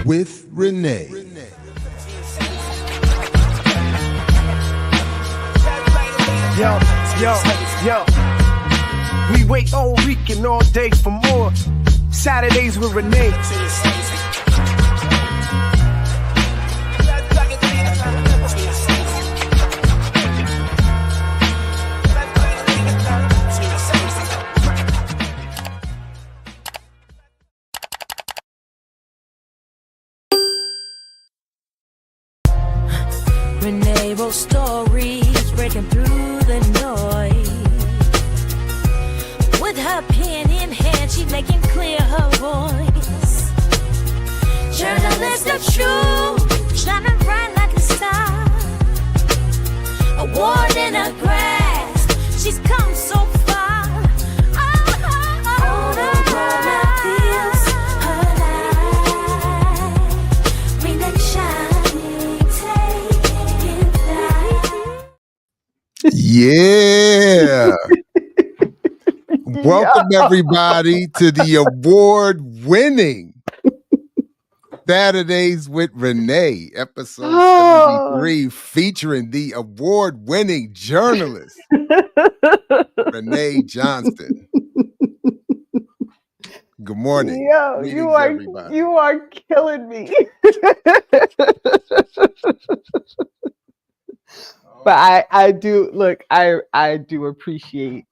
with Renee. Yo. We wait all week and all day for more. Saturdays with Renee. Renee wrote stories, breaking through the noise. With her pen in hand, she making clear her voice. Journalist of truth, shining bright like a star. Award in her grasp, she's come so far. Oh, the world that feels her light. Renee shining, taking flight. Yeah. Welcome everybody to the award-winning Saturdays with Renee, episode 73, featuring the award-winning journalist, Renee Johnston. Good morning. Yo, you are killing me. But I do appreciate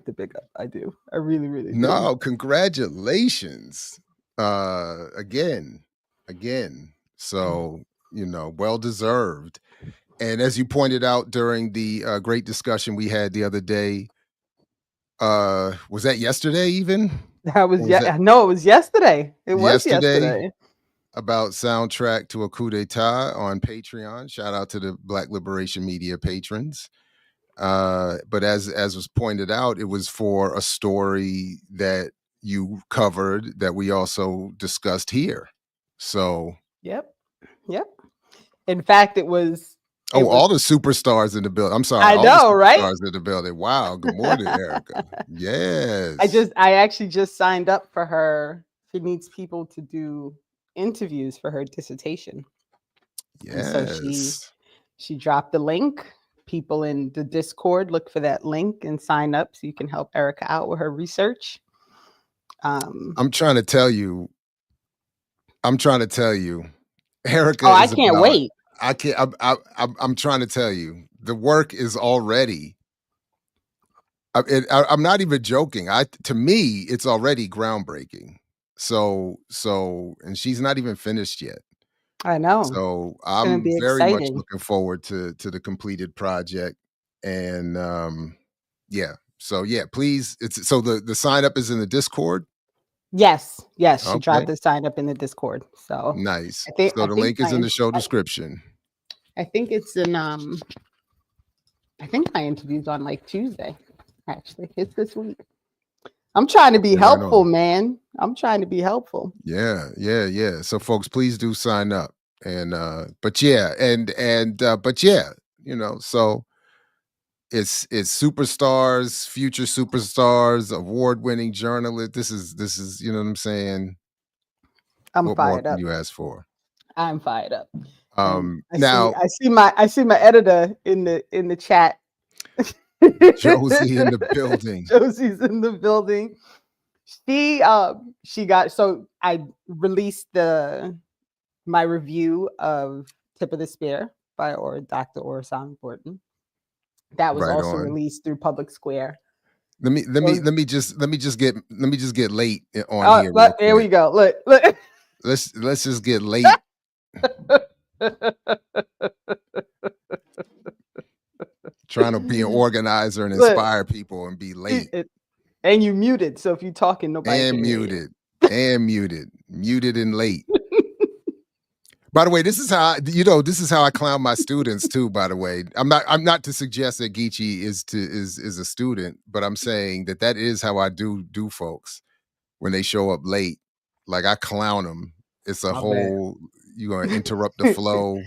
the big up. I do. I really, really do. No, congratulations. Again. So, well deserved. And as you pointed out during the great discussion we had the other day, was that yesterday even? No, it was yesterday. It was yesterday. About soundtrack to a coup d'etat on Patreon. Shout out to the Black Liberation Media patrons. But as was pointed out, it was for a story that you covered that we also discussed here. So Yep. In fact, it was all the superstars in the building. I'm sorry. I know, right? Superstars in the building. Wow. Good morning, Erica. Yes. I actually just signed up for her. She needs people to do interviews for her dissertation. Yes. And so she dropped the link. People in the Discord, look for that link and sign up so you can help Erica out with her research. I'm trying to tell you, Erica. Oh, I can't wait. I'm trying to tell you, the work is already. I'm not even joking. To me, it's already groundbreaking. So, and she's not even finished yet. I know. So I'm very much looking forward to the completed project. And please. So the sign up is in the Discord. Yes. She Okay. dropped the sign up in the Discord. So nice. The link is in the show description. I think it's in I think my interview's on like Tuesday. Actually, it's this week. I'm trying to be helpful, man. I'm trying to be helpful. Yeah. So folks, please do sign up. And so it's superstars, future superstars, award-winning journalists. This is, you know what I'm saying? I'm fired up. You asked for. I'm fired up. I see my editor in the chat. Josie in the building. Josie's in the building. She got, so I released my review of Tip of the Spear by Dr. Orson Thornton. That was also released through Public Square. Let me just get late on here. Here we go. Look. Let's just get late. Trying to be an organizer and inspire people and be late. And you muted, so if you're talking, nobody and can muted and late. By the way, this is how I clown my students too. By the way, I'm not to suggest that Geechee is a student, but I'm saying that is how I do folks when they show up late. Like I clown them. It's a whole. You're gonna interrupt the flow.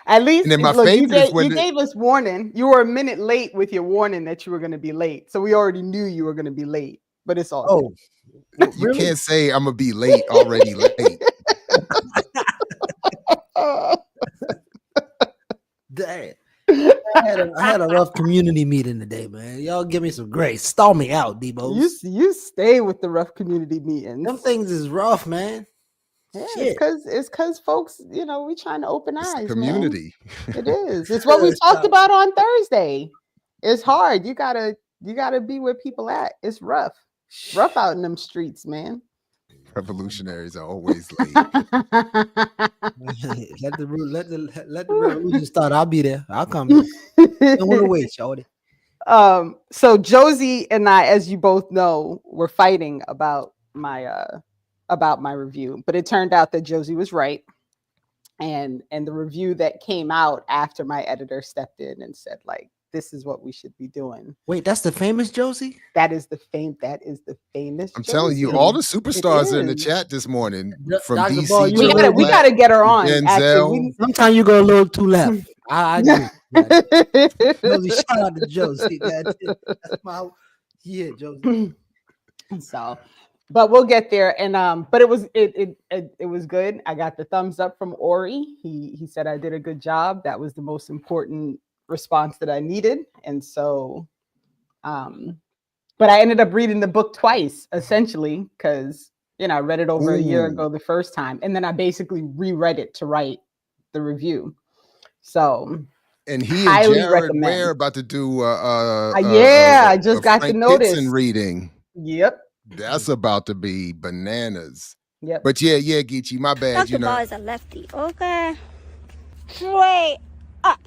At least, and then my favorite is when you gave us warning. You were a minute late with your warning that you were going to be late. So we already knew you were going to be late, but it's all good. You can't say I'm going to be late already late. I had a rough community meeting today, man. Y'all give me some grace. Stall me out, Debo. You stay with the rough community meetings. Them things is rough, man. Yeah, Shit. it's because folks, we trying to open eyes. Community. Man. It is. It's what we talked about on Thursday. It's hard. You gotta be where people at. It's rough. Rough out in them streets, man. Revolutionaries are always late. let the revolution start. I'll be there. I'll come. Don't want to wait, shorty. So Josie and I, as you both know, were fighting about my review, but it turned out that Josie was right, and the review that came out after my editor stepped in and said, like, this is what we should be doing. Wait, that's the famous Josie? That is the famous I'm Josie. telling you, all the superstars are in the chat this morning from Dr. DC. Ball, we gotta get her on. Sometimes you go a little too left. I agree. Josie, shout out to Josie. That's my Josie. So, but we'll get there. And but it was good. I got the thumbs up from Ori. He said I did a good job. That was the most important response that I needed. And so but I ended up reading the book twice, essentially, because I read it over a year ago the first time, and then I basically reread it to write the review. So and he and Jared Ware about to do I just got the notice reading. Yep. That's about to be bananas. Yep. But yeah, Geechee, my bad. Dr. Ball is a lefty, okay? Straight up.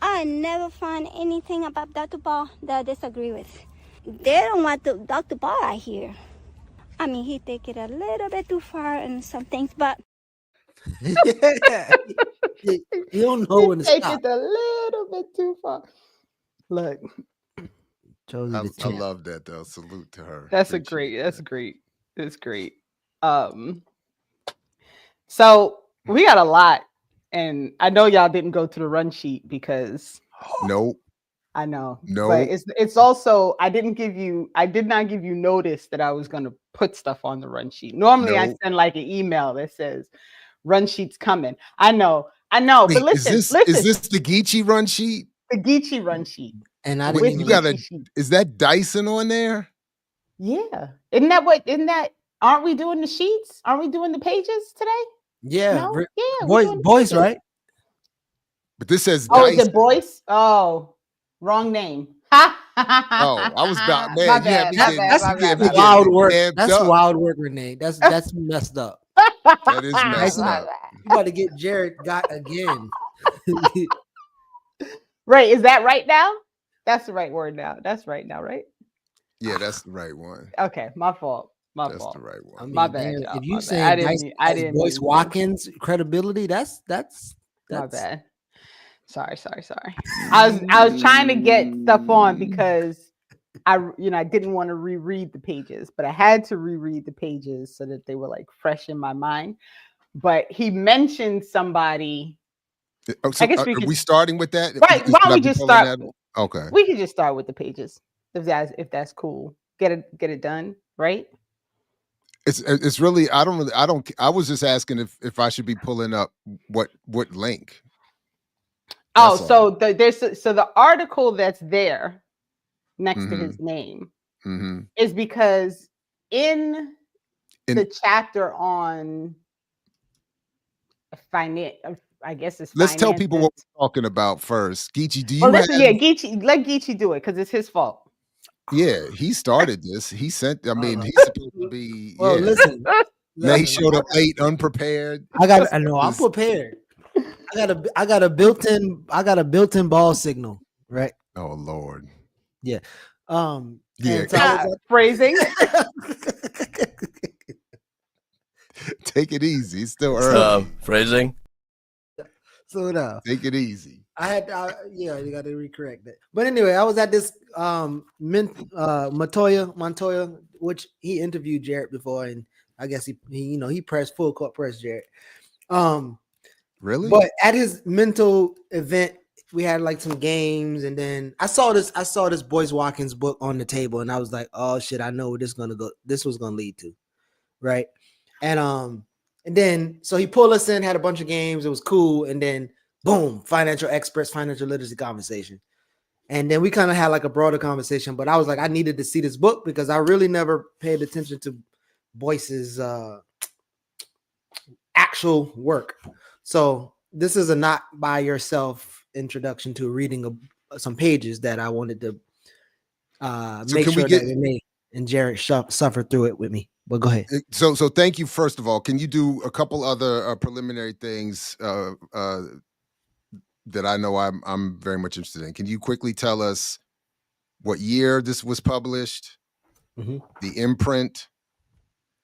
I never find anything about Dr. Ball that I disagree with. They don't want Dr. Ball out here. I mean, he take it a little bit too far in some things, but you don't know when to take stop. it a little bit too far. Look, I love that though. Salute to her. That's great. It's great. So we got a lot. And I know y'all didn't go to the run sheet because nope. I know. No. But it's also I did not give you notice that I was gonna put stuff on the run sheet. Normally I send like an email that says run sheet's coming. I know. Wait, but listen, is this the Geechee run sheet? The Geechee run sheet. And I didn't is that Dyson on there? Yeah. Isn't that aren't we doing the sheets? Aren't we doing the pages today? Yeah, no? Boyce, right? But this says Dyson. Is it Boyce? Oh, wrong name. I was about man. That's wild work. That's wild work, Renee. That's messed up. That is messed up. You got to get Jared got again. Right? Is that right now? That's the right word now. That's right now, right? Yeah, that's the right one. Okay, my fault. That's the right one. I mean, my bad. If you say I didn't Boyce Watkins credibility, that's my bad. Sorry. I was trying to get stuff on because I didn't want to reread the pages, but I had to reread the pages so that they were like fresh in my mind. But he mentioned somebody. So I guess are we starting with that? Right. Why don't we just start? Okay. We can just start with the pages if that's cool. Get it done, right? It's really I was just asking if I should be pulling up what link. So the article that's there next to his name is because in the chapter on finance, I guess it's let's tell people what we're talking about first. Geechee, do you Geechee, let Geechee do it because it's his fault. Yeah, he started this. He sent. I mean, he's supposed to be. Well, listen. He showed up late, unprepared. I know. I'm prepared. I got a built-in ball signal, right? Oh Lord. Yeah. Phrasing. Take it easy. It's still early. Phrasing. Slow down. Take it easy. You got to recorrect that. But anyway, I was at this Montoya, which he interviewed Jared before, and I guess he pressed full court press Jared. Really? But at his mental event, we had like some games, and then I saw this Boyce Watkins book on the table, and I was like, oh shit, I know where this was gonna lead to, right? And then so he pulled us in, had a bunch of games, it was cool, and then boom, financial experts, financial literacy conversation. And then we kind of had like a broader conversation, but I was like, I needed to see this book because I really never paid attention to Boyce's actual work. So this is a not by yourself introduction to reading some pages that I wanted to make sure that Renee and Jared suffer through it with me. But go ahead. So thank you. First of all, can you do a couple other preliminary things that I know I'm very much interested in? Can you quickly tell us what year this was published, the imprint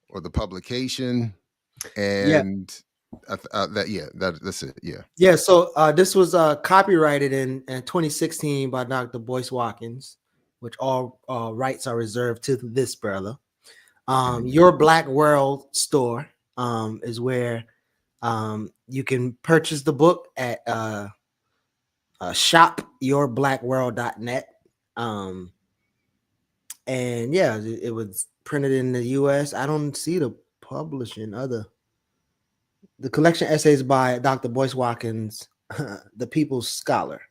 or the publication, and that's it. Yeah. So this was copyrighted in 2016 by Dr. Boyce Watkins, which all rights are reserved to this brother. Your Black World store is where you can purchase the book at shopyourblackworld.net. And yeah, it was printed in the US. I don't see the publishing the collection essays by Dr. Boyce Watkins, the People's Scholar.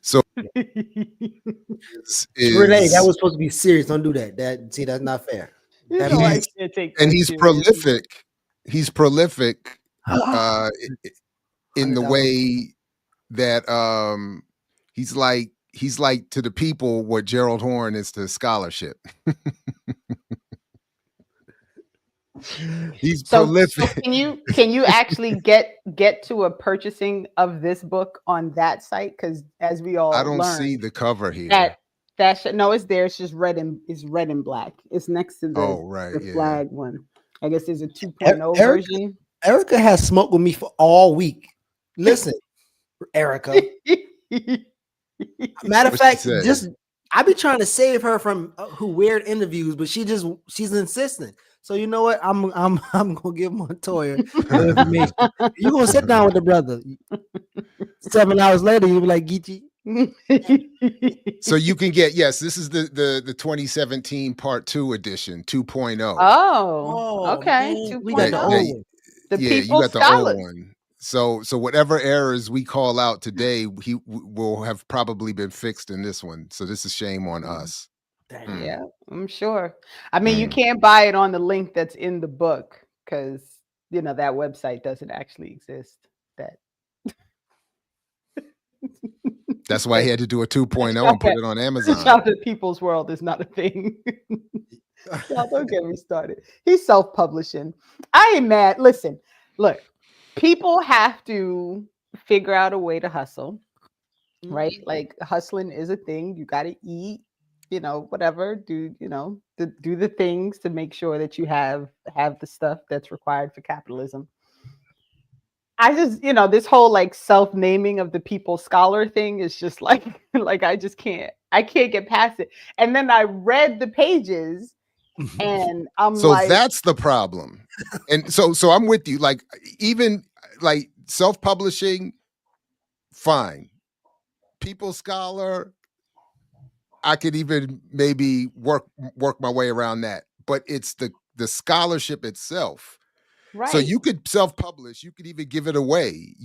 So Renee, that was supposed to be serious. Don't do that. That's not fair. He's prolific. He's prolific in the way that he's like to the people what Gerald Horne is to scholarship. He's prolific. So can you actually get to a purchasing of this book on that site? Because as we all I don't see the cover here. No, it's there. It's just red and black. It's next to the flag one. I guess there's a 2.0 version. Erica has smoked with me for all week. Listen, Erica. Matter of fact, I be trying to save her from weird interviews, but she's insistent. So you know what? I'm gonna give Montoya the information. You gonna sit down with the brother. 7 hours later, you'll be like, Geechee. So you can get, this is the 2017 part 2 edition 2.0. Oh, okay. We got the old one. You got the old one. So whatever errors we call out today, he will have probably been fixed in this one. So this is shame on us. Yeah, I'm sure. I mean, you can't buy it on the link that's in the book because that website doesn't actually exist. That's why he had to do a 2.0 and put it on Amazon. Shop at People's World is not a thing. Y'all don't get me started. He's self-publishing. I ain't mad. Listen, look, people have to figure out a way to hustle, right? Like hustling is a thing. You got to eat, whatever. Do the things to make sure that you have the stuff that's required for capitalism. I just, this whole like self-naming of the People's Scholar thing is just like I just can't get past it. And then I read the pages and I'm so that's the problem. And so I'm with you. Like even like self-publishing, fine. People's Scholar, I could even maybe work my way around that. But it's the scholarship itself. Right. So you could self-publish, you could even give it away,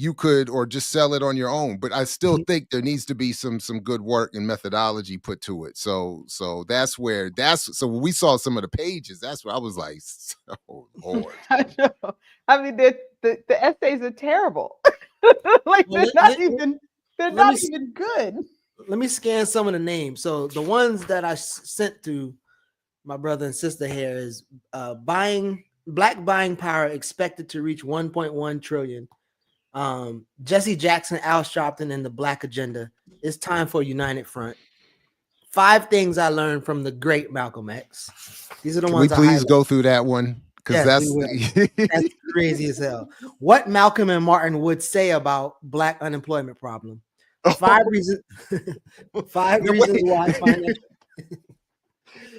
or just sell it on your own. But I still think there needs to be some good work and methodology put to it. So when we saw some of the pages, that's where I was like, oh Lord. I know. I mean, the essays are terrible. They're not even good. Let me scan some of the names. So the ones that I sent to my brother and sister here is Black buying power expected to reach 1.1 trillion. Jesse Jackson, Al Sharpton, and the Black Agenda. It's time for a united front. 5 things I learned from the great Malcolm X. These are the ones. Can we please go through that one? Because that's crazy as hell. What Malcolm and Martin would say about Black unemployment problem. 5 reasons. 5 reasons why financial.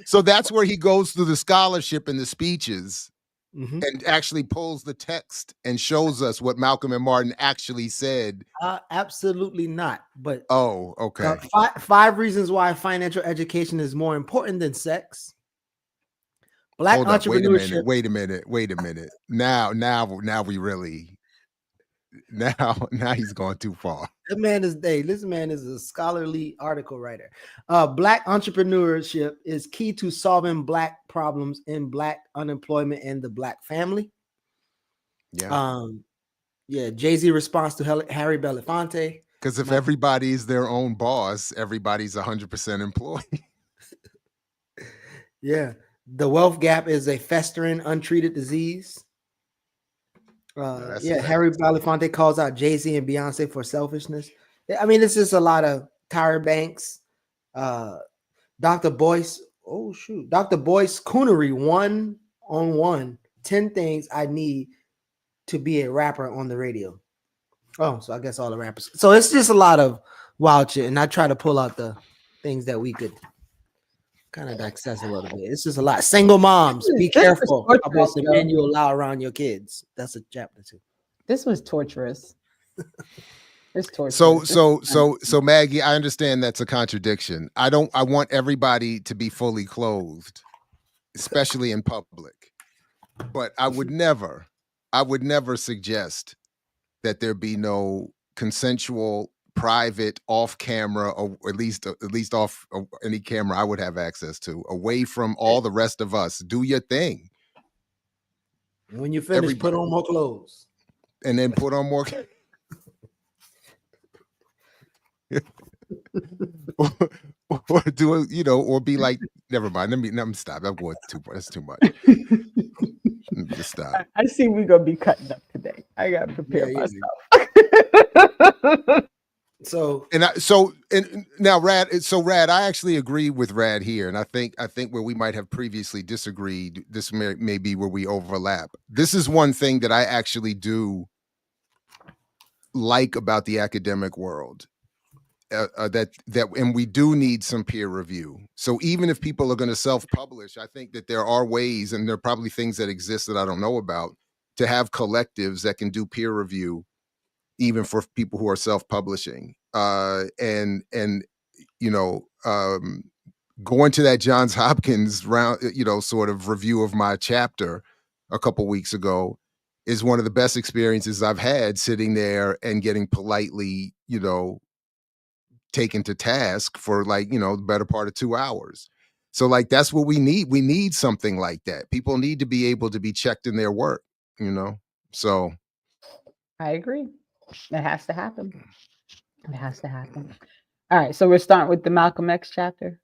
So that's where he goes through the scholarship and the speeches. And actually pulls the text and shows us what Malcolm and Martin actually said. Absolutely not. But okay. 5 reasons why financial education is more important than sex. Black entrepreneurship. Wait a minute. Now we really. now he's gone too far. This man is a scholarly article writer. Black entrepreneurship is key to solving Black problems in Black unemployment and the Black family. Yeah. Jay-Z response to Harry Belafonte. Because if everybody's their own boss, everybody's 100% employed. Yeah. The wealth gap is a festering, untreated disease. Harry Belafonte calls out Jay-Z and Beyonce for selfishness. I mean, it's just a lot of Tyra Banks, Dr. Boyce. Oh, shoot. Dr. Boyce Coonery, 1-on-1, 10 things I need to be a rapper on the radio. Oh, so I guess all the rappers. So it's just a lot of wild shit. And I try to pull out the things that we could kind of access a little bit. It's just a lot. Single moms, be careful about the men you allow around your kids. That's a chapter 2. This was torturous. It's torturous. So Maggie, I understand that's a contradiction. I want everybody to be fully clothed, especially in public. But I would never suggest that there be no consensual, private, off camera, or at least off any camera I would have access to, away from all the rest of us. Do your thing. When you finish, put on more clothes. And then put on more. or do it, or be like, never mind. Let me stop. I'm going too much. That's too much. Let me just stop. I see we're gonna be cutting up today. I gotta prepare myself. Rad, I actually agree with Rad here, and I think where we might have previously disagreed, this may be where we overlap. This is one thing that I actually do like about the academic world. And we do need some peer review. So even if people are going to self-publish, I think that there are ways, and there are probably things that exist that I don't know about, to have collectives that can do peer review, even for people who are self-publishing. Going to that Johns Hopkins round, sort of review of my chapter a couple weeks ago is one of the best experiences I've had, sitting there and getting politely, taken to task for the better part of 2 hours. So that's what we need. We need something like that. People need to be able to be checked in their work, so. I agree. It has to happen. It has to happen. All right. So we're starting with the Malcolm X chapter.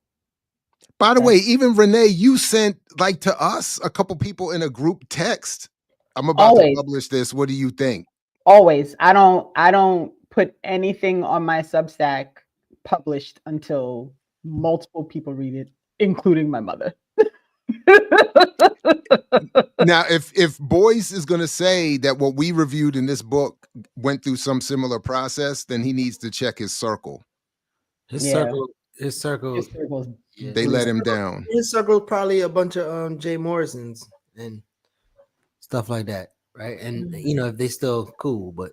By the way, even Renee, you sent to us, a couple people in a group text. I'm about to publish this. What do you think? Always. I don't put anything on my Substack published until multiple people read it, including my mother. Now, if Boyce is going to say that what we reviewed in this book went through some similar process, then he needs to check his circle. His circle. They let him down. His circle is probably a bunch of Jay Morrisons and stuff like that, right? And if they still cool, but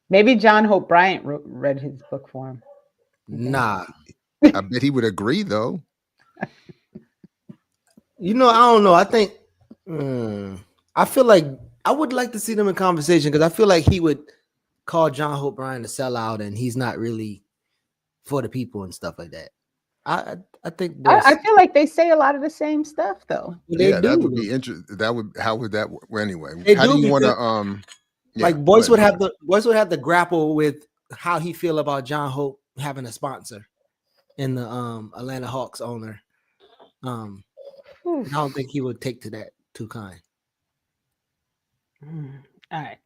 maybe John Hope Bryant read his book for him. Nah, I bet he would agree, though. I don't know. I think I feel like I would like to see them in conversation, because I feel like he would call John Hope Bryant a sellout, and he's not really for the people and stuff like that. I think I feel like they say a lot of the same stuff, though. That would be interesting. How would that work? Anyway, how do you want to Boyce would have to grapple with how he feel about John Hope having a sponsor in the Atlanta Hawks owner. I don't think he would take to that too kind. All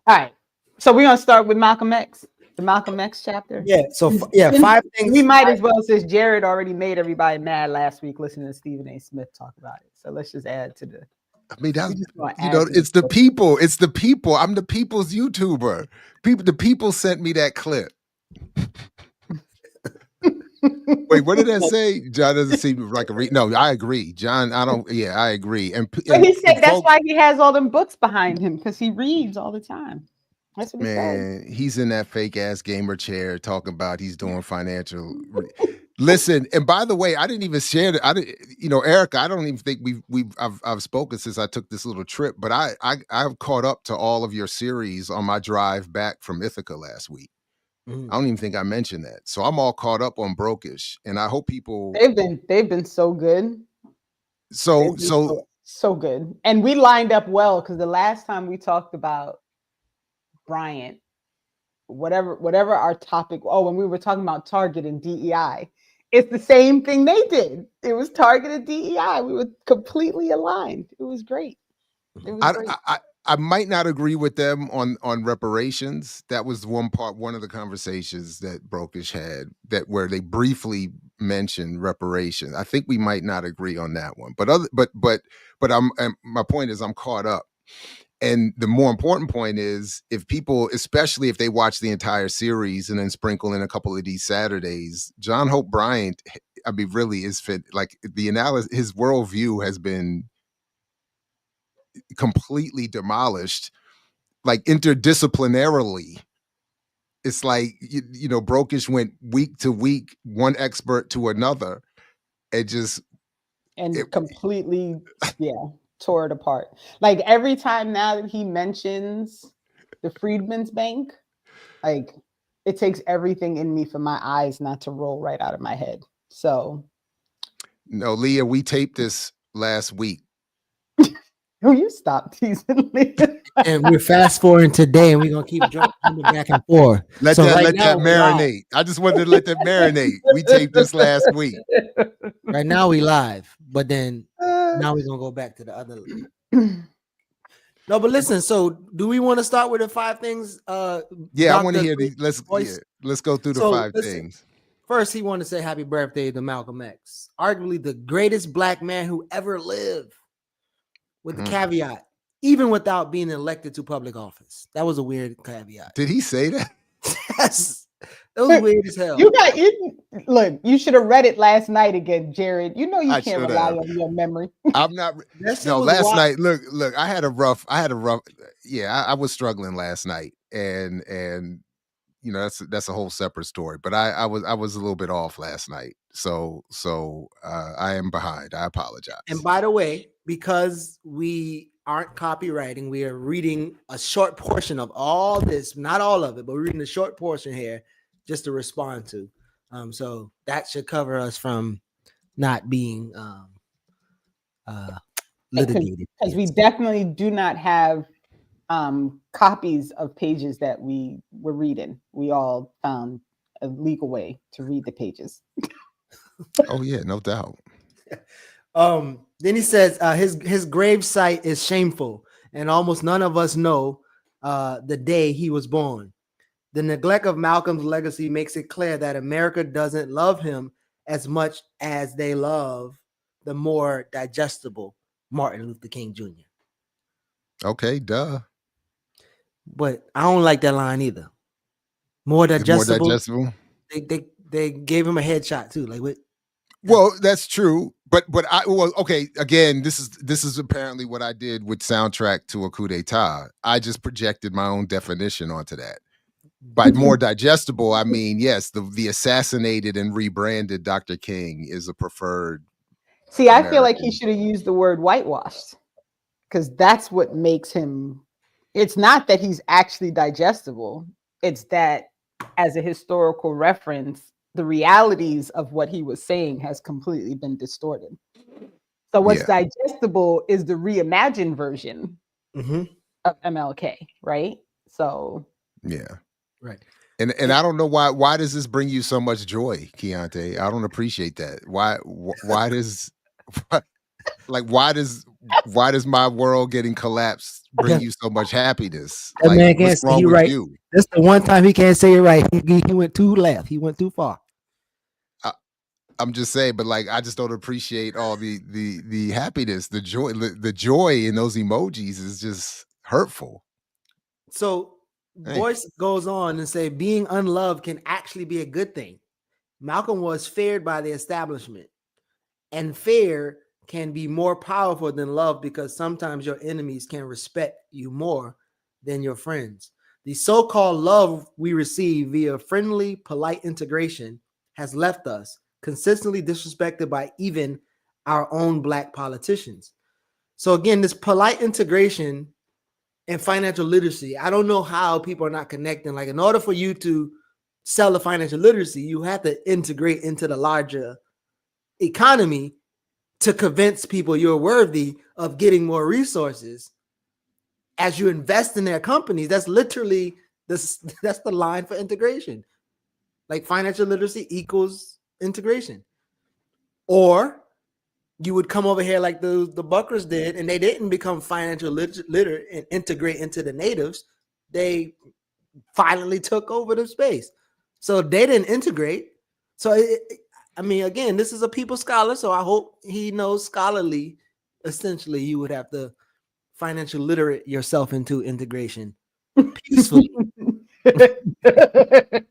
right. So we're gonna start with Malcolm X, the Malcolm X chapter. Yeah. So 5 things. We might as well, since Jared already made everybody mad last week listening to Stephen A. Smith talk about it. So let's just add to the. I mean, it's the people. It's the people. I'm the people's YouTuber. The people sent me that clip. Wait, what did that say? John doesn't seem like a no. I agree, John. I agree. And he said that's why he has all them books behind him, because he reads all the time. That's what he said. He's in that fake ass gamer chair talking about he's doing financial. Listen, and by the way, I didn't even share that. I didn't, Erica, I don't even think I've spoken since I took this little trip, but I've caught up to all of your series on my drive back from Ithaca last week. Mhm. I don't even think I mentioned that. So I'm all caught up on Brokish, and I hope people. They've been so good. So So good. And we lined up well because the last time we talked about Bryant, whatever our topic, when we were talking about Target and DEI, it's the same thing they did. It was Target and DEI. We were completely aligned. It was great. It was great. I might not agree with them on reparations. That was one of the conversations that Brokish had where they briefly mentioned reparations. I think we might not agree on that one, but my point is I'm caught up. And the more important point is if people, especially if they watch the entire series and then sprinkle in a couple of these Saturdays, John Hope Bryant, I mean, really is fit. Like the analysis, his worldview has been completely demolished, like interdisciplinarily. It's like, Brokish went week to week, one expert to another, completely, tore it apart. Like every time now that he mentions the Freedmen's Bank, like it takes everything in me for my eyes not to roll right out of my head. So no, Leah, we taped this last week. Oh, you stop teasing me. And we're fast forwarding today, and we're gonna keep jumping back and forth. Let that marinate. I just wanted to let that marinate. We taped this last week. Right now we live, but then now we're gonna go back to the other. No, but listen. So, do we want to start with the 5 things? Yeah, I want to hear these. Let's go through the 5 things. First, he wanted to say happy birthday to Malcolm X, arguably the greatest black man who ever lived. With the caveat, even without being elected to public office. That was a weird caveat. Did he say that? Yes. That was weird as hell. Look, you should have read it last night again, Jared. You know you can't rely on your memory. I'm not. No, last night. Look. I had a rough. Yeah, I was struggling last night, and that's a whole separate story. But I was a little bit off last night, so I am behind. I apologize. And by the way, because we aren't copywriting, we are reading a short portion of all this, not all of it, but we're reading a short portion here just to respond to. So that should cover us from not being litigated. Because we definitely do not have copies of pages that we were reading. We all found a legal way to read the pages. Oh yeah, no doubt. Then he says his grave site is shameful, and almost none of us know the day he was born. The neglect of Malcolm's legacy makes it clear that America doesn't love him as much as they love the more digestible Martin Luther King Jr. Okay, duh. But I don't like that line either. More digestible. They gave him a headshot too. Like what? Well, that's true. But okay. Again, this is apparently what I did with soundtrack to a coup d'etat. I just projected my own definition onto that. By more digestible, I mean yes, the assassinated and rebranded Dr. King is a preferred. See, I feel like he should have used the word whitewashed, because that's what makes him. It's not that he's actually digestible. It's that as a historical reference, the realities of what he was saying has completely been distorted. So what's digestible is the reimagined version of MLK, right? So yeah, right. And I don't know why does this bring you so much joy, Keontae? I don't appreciate that. Why does my world getting collapsed bring you so much happiness? That man can't say he right. You? That's the one time he can't say it right. He went too left. He went too far. I'm just saying, but like I just don't appreciate all the happiness, the joy in those emojis is just hurtful. So Boyce goes on and say being unloved can actually be a good thing. Malcolm was feared by the establishment, and fear can be more powerful than love because sometimes your enemies can respect you more than your friends. The so-called love we receive via friendly, polite integration has left us, consistently disrespected by even our own Black politicians. So again, this polite integration and financial literacy, I don't know how people are not connecting. Like, in order for you to sell the financial literacy, you have to integrate into the larger economy to convince people you're worthy of getting more resources as you invest in their companies. That's literally that's the line for integration. Like, financial literacy equals integration. Or you would come over here like the Buckers did, and they didn't become financial literate and integrate into the natives. They finally took over the space. So they didn't integrate. So, I mean, again, this is a people scholar, so I hope he knows scholarly. Essentially, you would have to financial literate yourself into integration peacefully.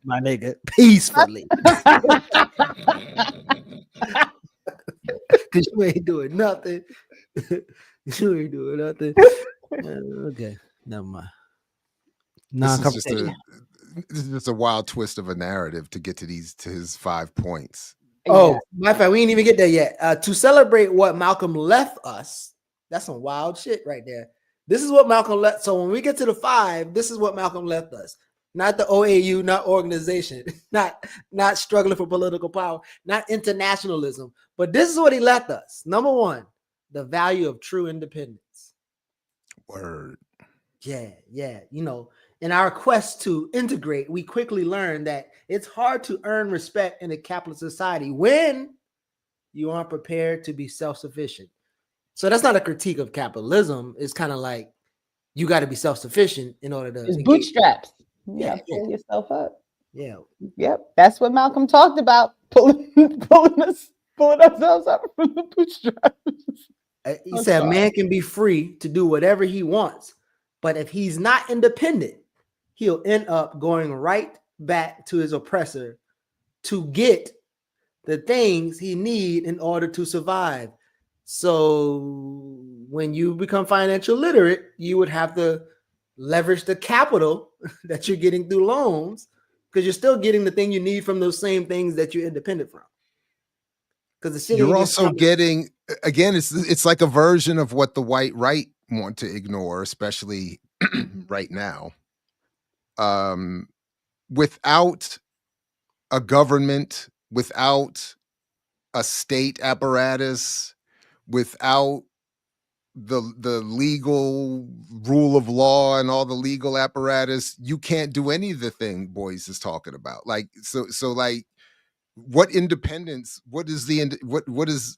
My nigga, peacefully. Because you ain't doing nothing. You ain't doing nothing. Okay, never mind. This is just a wild twist of a narrative to get to his 5 points. Oh, matter of fact, we didn't even get there yet. To celebrate what Malcolm left us, that's some wild shit right there. This is what Malcolm left. So when we get to the 5, this is what Malcolm left us. Not the OAU, not organization, not struggling for political power, not internationalism. But this is what he left us. Number 1, the value of true independence. Word. Yeah. You know, in our quest to integrate, we quickly learn that it's hard to earn respect in a capitalist society when you aren't prepared to be self-sufficient. So that's not a critique of capitalism. It's kind of like you got to be self-sufficient in order to. It's bootstraps. Yeah, pull yourself up. Yeah. Yep. That's what Malcolm talked about. Pulling ourselves up from the bootstraps. He said, man can be free to do whatever he wants, but if he's not independent, he'll end up going right back to his oppressor to get the things he need in order to survive. So when you become financial literate, you would have to leverage the capital that you're getting through loans, because you're still getting the thing you need from those same things that you're independent from. Because the city, you're also getting, again, it's like a version of what the white right want to ignore, especially right now. Without a government, without a state apparatus, without the legal rule of law and all the legal apparatus, you can't do any of the thing Boyce is talking about. Like, so like, what independence, what is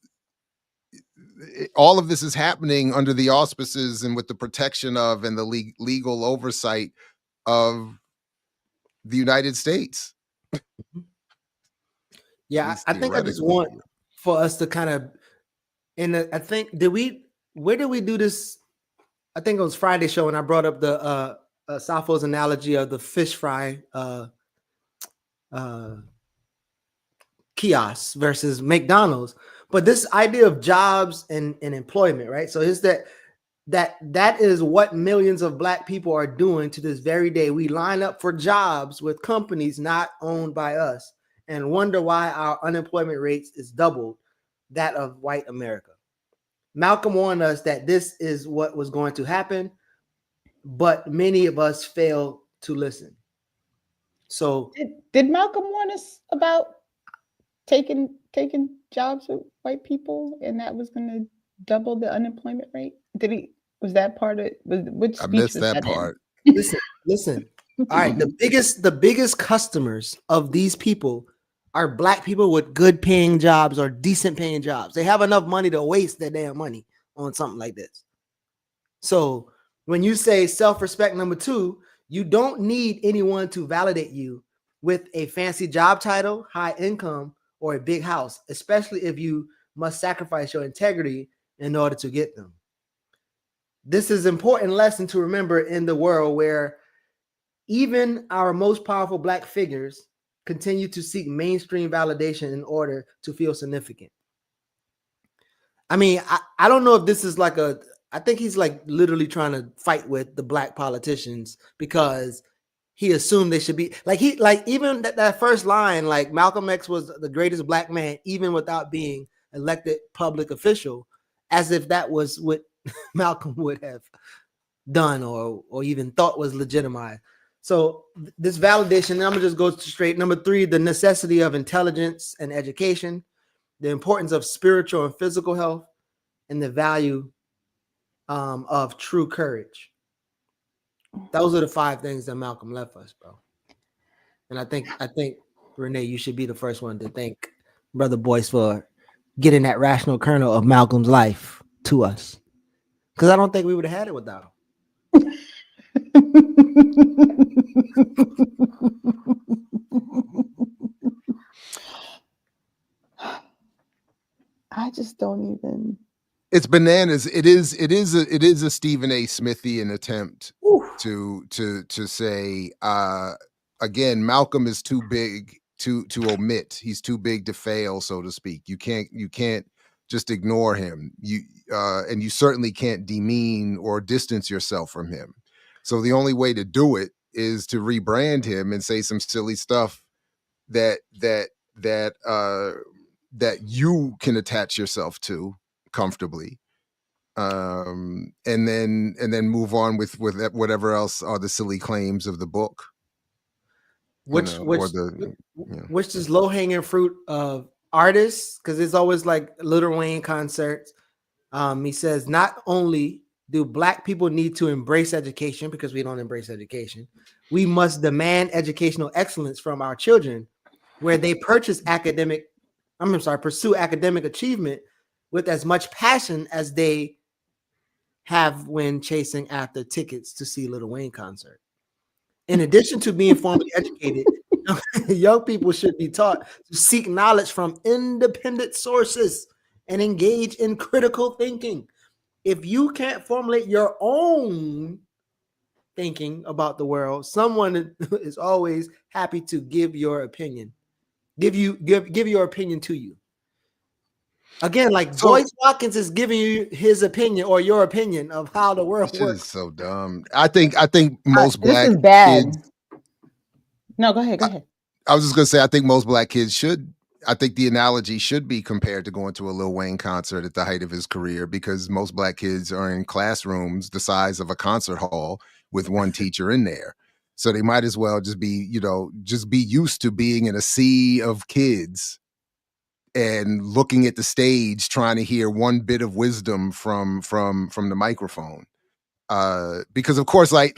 all of this is happening under the auspices and with the protection of and the legal oversight of the United States. Yeah, I think I just want for us to kind of, and I think, where did we do this? I think it was Friday show, and I brought up the Sappho's analogy of the fish fry kiosks versus McDonald's. But this idea of jobs and employment, right? So is that is what millions of Black people are doing to this very day. We line up for jobs with companies not owned by us and wonder why our unemployment rates is double that of white America. Malcolm warned us that this is what was going to happen, but many of us fail to listen. So did Malcolm warn us about taking jobs with white people, and that was going to double the unemployment rate? Was that part of which speech? I missed that part. Listen. All right, the biggest customers of these people are Black people with good paying jobs or decent paying jobs. They have enough money to waste their damn money on something like this. So when you say self-respect number 2, you don't need anyone to validate you with a fancy job title, high income, or a big house, especially if you must sacrifice your integrity in order to get them. This is an important lesson to remember in the world where even our most powerful Black figures continue to seek mainstream validation in order to feel significant. I mean, I don't know if this is like I think he's like literally trying to fight with the Black politicians, because he assumed they should be like even that first line, like Malcolm X was the greatest black man, even without being elected public official, as if that was what Malcolm would have done or even thought was legitimized. So this validation, I'm gonna just go straight. Number 3, the necessity of intelligence and education, the importance of spiritual and physical health, and the value of true courage. Those are the 5 things that Malcolm left us, bro. And I think Renee, you should be the first one to thank Brother Boyce for getting that rational kernel of Malcolm's life to us, because I don't think we would have had it without him. I just don't even. It's bananas. It is a Stephen A. Smithian attempt to say again, Malcolm is too big to omit. He's too big to fail, so to speak. You can't just ignore him. And you certainly can't demean or distance yourself from him. So the only way to do it is to rebrand him and say some silly stuff that you can attach yourself to comfortably, and then move on with whatever else are the silly claims of the book, which is low-hanging fruit of artists, because it's always like Lil Wayne concerts. He says not only do Black people need to embrace education, because we don't embrace education, we must demand educational excellence from our children, where they pursue academic achievement with as much passion as they have when chasing after tickets to see Lil Wayne concert. In addition to being formally educated, young people should be taught to seek knowledge from independent sources and engage in critical thinking. If you can't formulate your own thinking about the world, someone is always happy to give your opinion. Give your opinion to you. Again, like Boyce Watkins is giving you his opinion or your opinion of how the world works. Is so dumb. I think most Black this is bad. kids. No, go ahead. I was just gonna say, I think most Black kids should. I think the analogy should be compared to going to a Lil Wayne concert at the height of his career, because most Black kids are in classrooms the size of a concert hall with one teacher in there. So they might as well just be used to being in a sea of kids and looking at the stage, trying to hear one bit of wisdom from the microphone. Because of course, like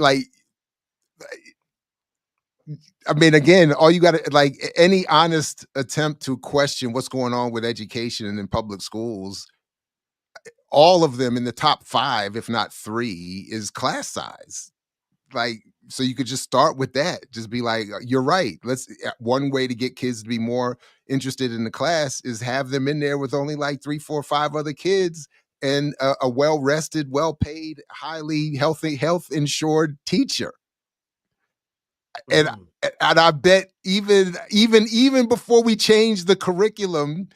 I mean, again, all you got to, like, any honest attempt to question what's going on with education in public schools, all of them in the top 5, if not 3, is class size. Like, so you could just start with that. Just be like, you're right. One way to get kids to be more interested in the class is have them in there with only like 3, 4, 5 other kids and a well-rested, well-paid, highly healthy, health-insured teacher. And I bet even before we change the curriculum,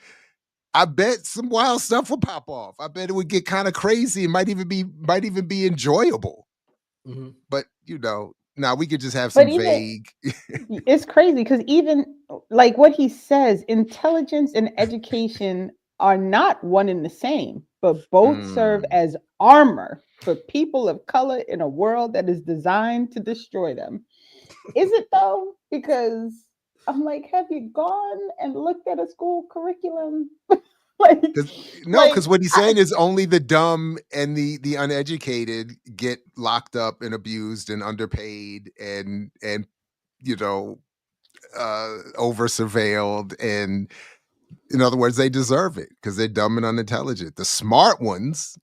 I bet some wild stuff would pop off. I bet it would get kind of crazy. It might even be enjoyable. Mm-hmm. But now we could just have some vague. It's crazy because even like what he says, intelligence and education are not one and the same, but both serve as armor for people of color in a world that is designed to destroy them. Is it though? Because I'm like, have you gone and looked at a school curriculum? Because what he's saying is only the dumb and the uneducated get locked up and abused and underpaid and over surveilled, and in other words, they deserve it because they're dumb and unintelligent. The smart ones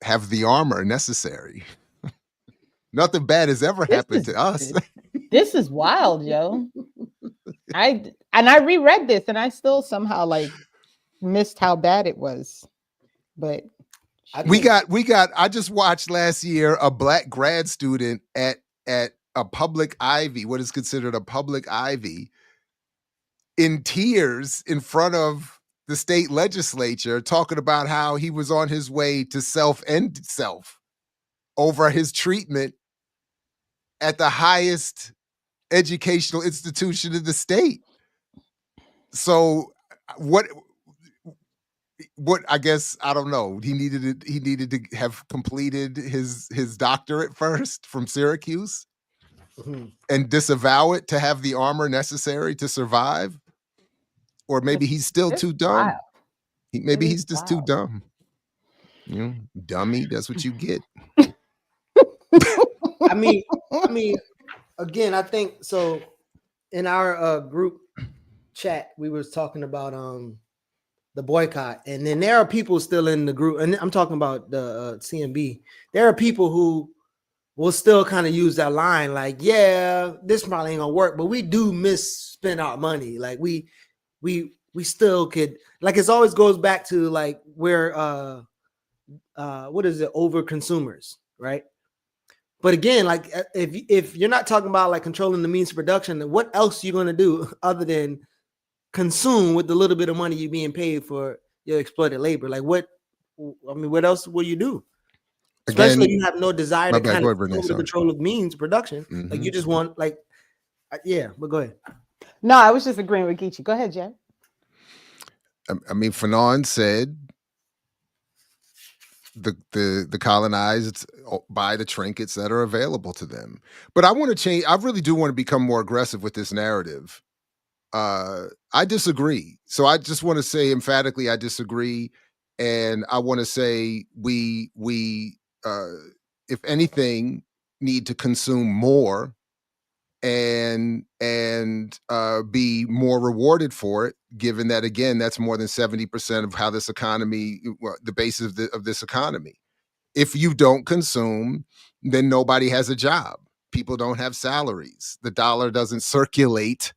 have the armor necessary. Nothing bad has ever happened to us. This is wild, yo. I reread this and I still somehow missed how bad it was. But we got I just watched last year a Black grad student at a public Ivy, what is considered a public Ivy, in tears in front of the state legislature, talking about how he was on his way to self-end self over his treatment at the highest educational institution in the state. So what I guess, I don't know. He needed to have completed his doctorate first from Syracuse and disavow it to have the armor necessary to survive. Or maybe he's still too dumb. Wild. Maybe he's just too dumb. You know, dummy, that's what you get. I mean, again, I think so. In our group chat, we was talking about the boycott, and then there are people still in the group, and I'm talking about the CMB. There are people who will still kind of use that line, like, "Yeah, this probably ain't gonna work," but we do misspend our money. Like we still could. Like it always goes back to like we're what is it, over consumers, right? But again, like if you're not talking about like controlling the means of production, then what else are you going to do other than consume with the little bit of money you're being paid for your exploited labor? Like what else will you do? Especially if you have no desire to kind of control of means of production. Like you just want like, yeah, but go ahead. No, I was just agreeing with Geechee. Go ahead, Jay. I mean, Fanon said the colonized buy the trinkets that are available to them. But I want to change. I really do want to become more aggressive with this narrative. I disagree. So I just want to say emphatically, I disagree. And I want to say we if anything, need to consume more and be more rewarded for it, given that, again, that's more than 70% of how this economy, the basis of this economy. If you don't consume, then nobody has a job. People don't have salaries. The dollar doesn't circulate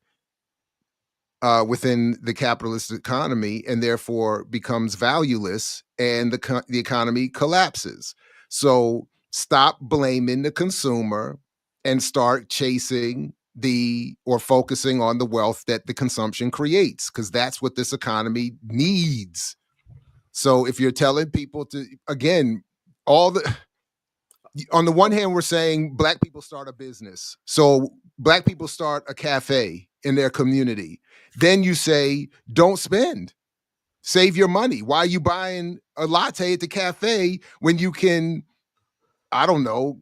within the capitalist economy, and therefore becomes valueless, and the economy collapses. So stop blaming the consumer and start chasing or focusing on the wealth that the consumption creates, because that's what this economy needs. So if you're telling people to, again, on the one hand, we're saying Black people start a business. So Black people start a cafe in their community. Then you say, don't spend, save your money. Why are you buying a latte at the cafe when you can, I don't know,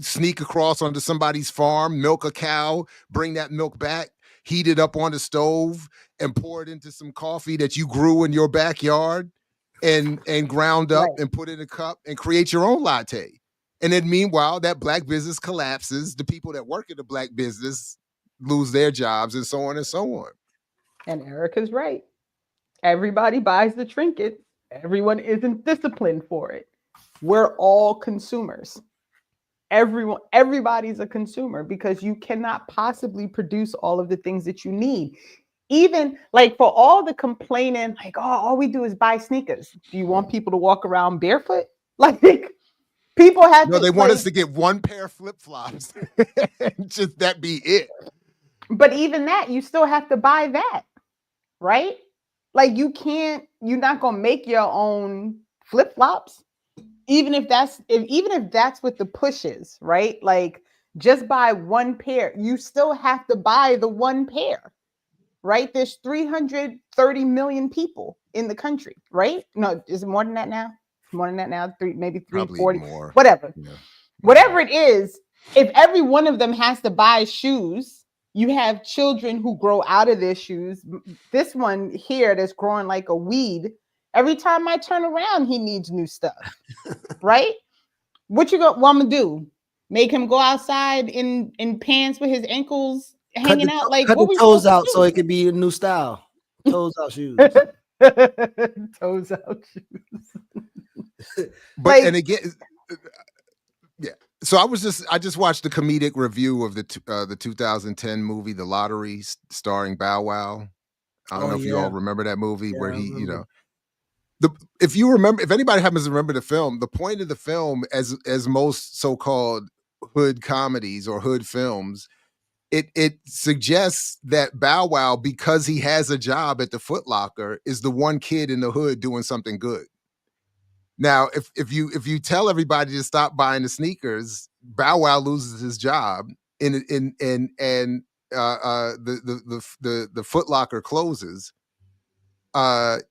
sneak across onto somebody's farm, milk a cow, bring that milk back, heat it up on the stove, and pour it into some coffee that you grew in your backyard and ground up and put in a cup and create your own latte. And then meanwhile, that Black business collapses. The people that work at the Black business lose their jobs, and so on and so on. And Erica's right. Everybody buys the trinket. Everyone isn't disciplined for it. We're all consumers. Everybody's a consumer, because you cannot possibly produce all of the things that you need. Even like for all the complaining, like, oh, all we do is buy sneakers. Do you want people to walk around barefoot? Like people have they want us to get one pair of flip-flops and just that be it. But even that, you still have to buy that, right? Like you're not gonna make your own flip-flops. Even if that's what the push is, right? Like just buy one pair. You still have to buy the one pair, right? There's 330 million people in the country, right? No, is it more than that now? More than that now? Maybe 340, more. Whatever. Yeah. Whatever it is, if every one of them has to buy shoes, you have children who grow out of their shoes. This one here that's growing like a weed. Every time I turn around, he needs new stuff, right? What I'm gonna do? Make him go outside in pants with his ankles hanging out? Like cut the toes out so it could be a new style. Toes out shoes. Toes out shoes. But and again, yeah. So I just watched the comedic review of the 2010 movie The Lottery, starring Bow Wow. I don't know if you all remember that movie where he, if anybody happens to remember the film, the point of the film, as most so-called hood comedies or hood films, it suggests that Bow Wow, because he has a job at the Foot Locker, is the one kid in the hood doing something good. Now, if you tell everybody to stop buying the sneakers, Bow Wow loses his job, and the Foot Locker closes, and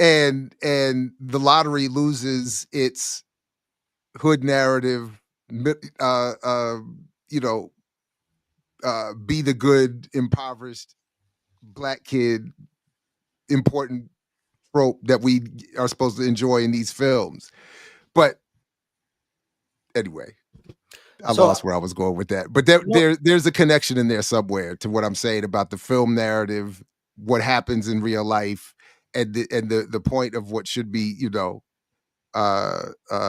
the lottery loses its hood narrative, you know, be the good impoverished Black kid important trope that we are supposed to enjoy in these films. But anyway, I lost where I was going with that. But there's a connection in there somewhere to what I'm saying about the film narrative, what happens in real life, and the point of what should be, you know, how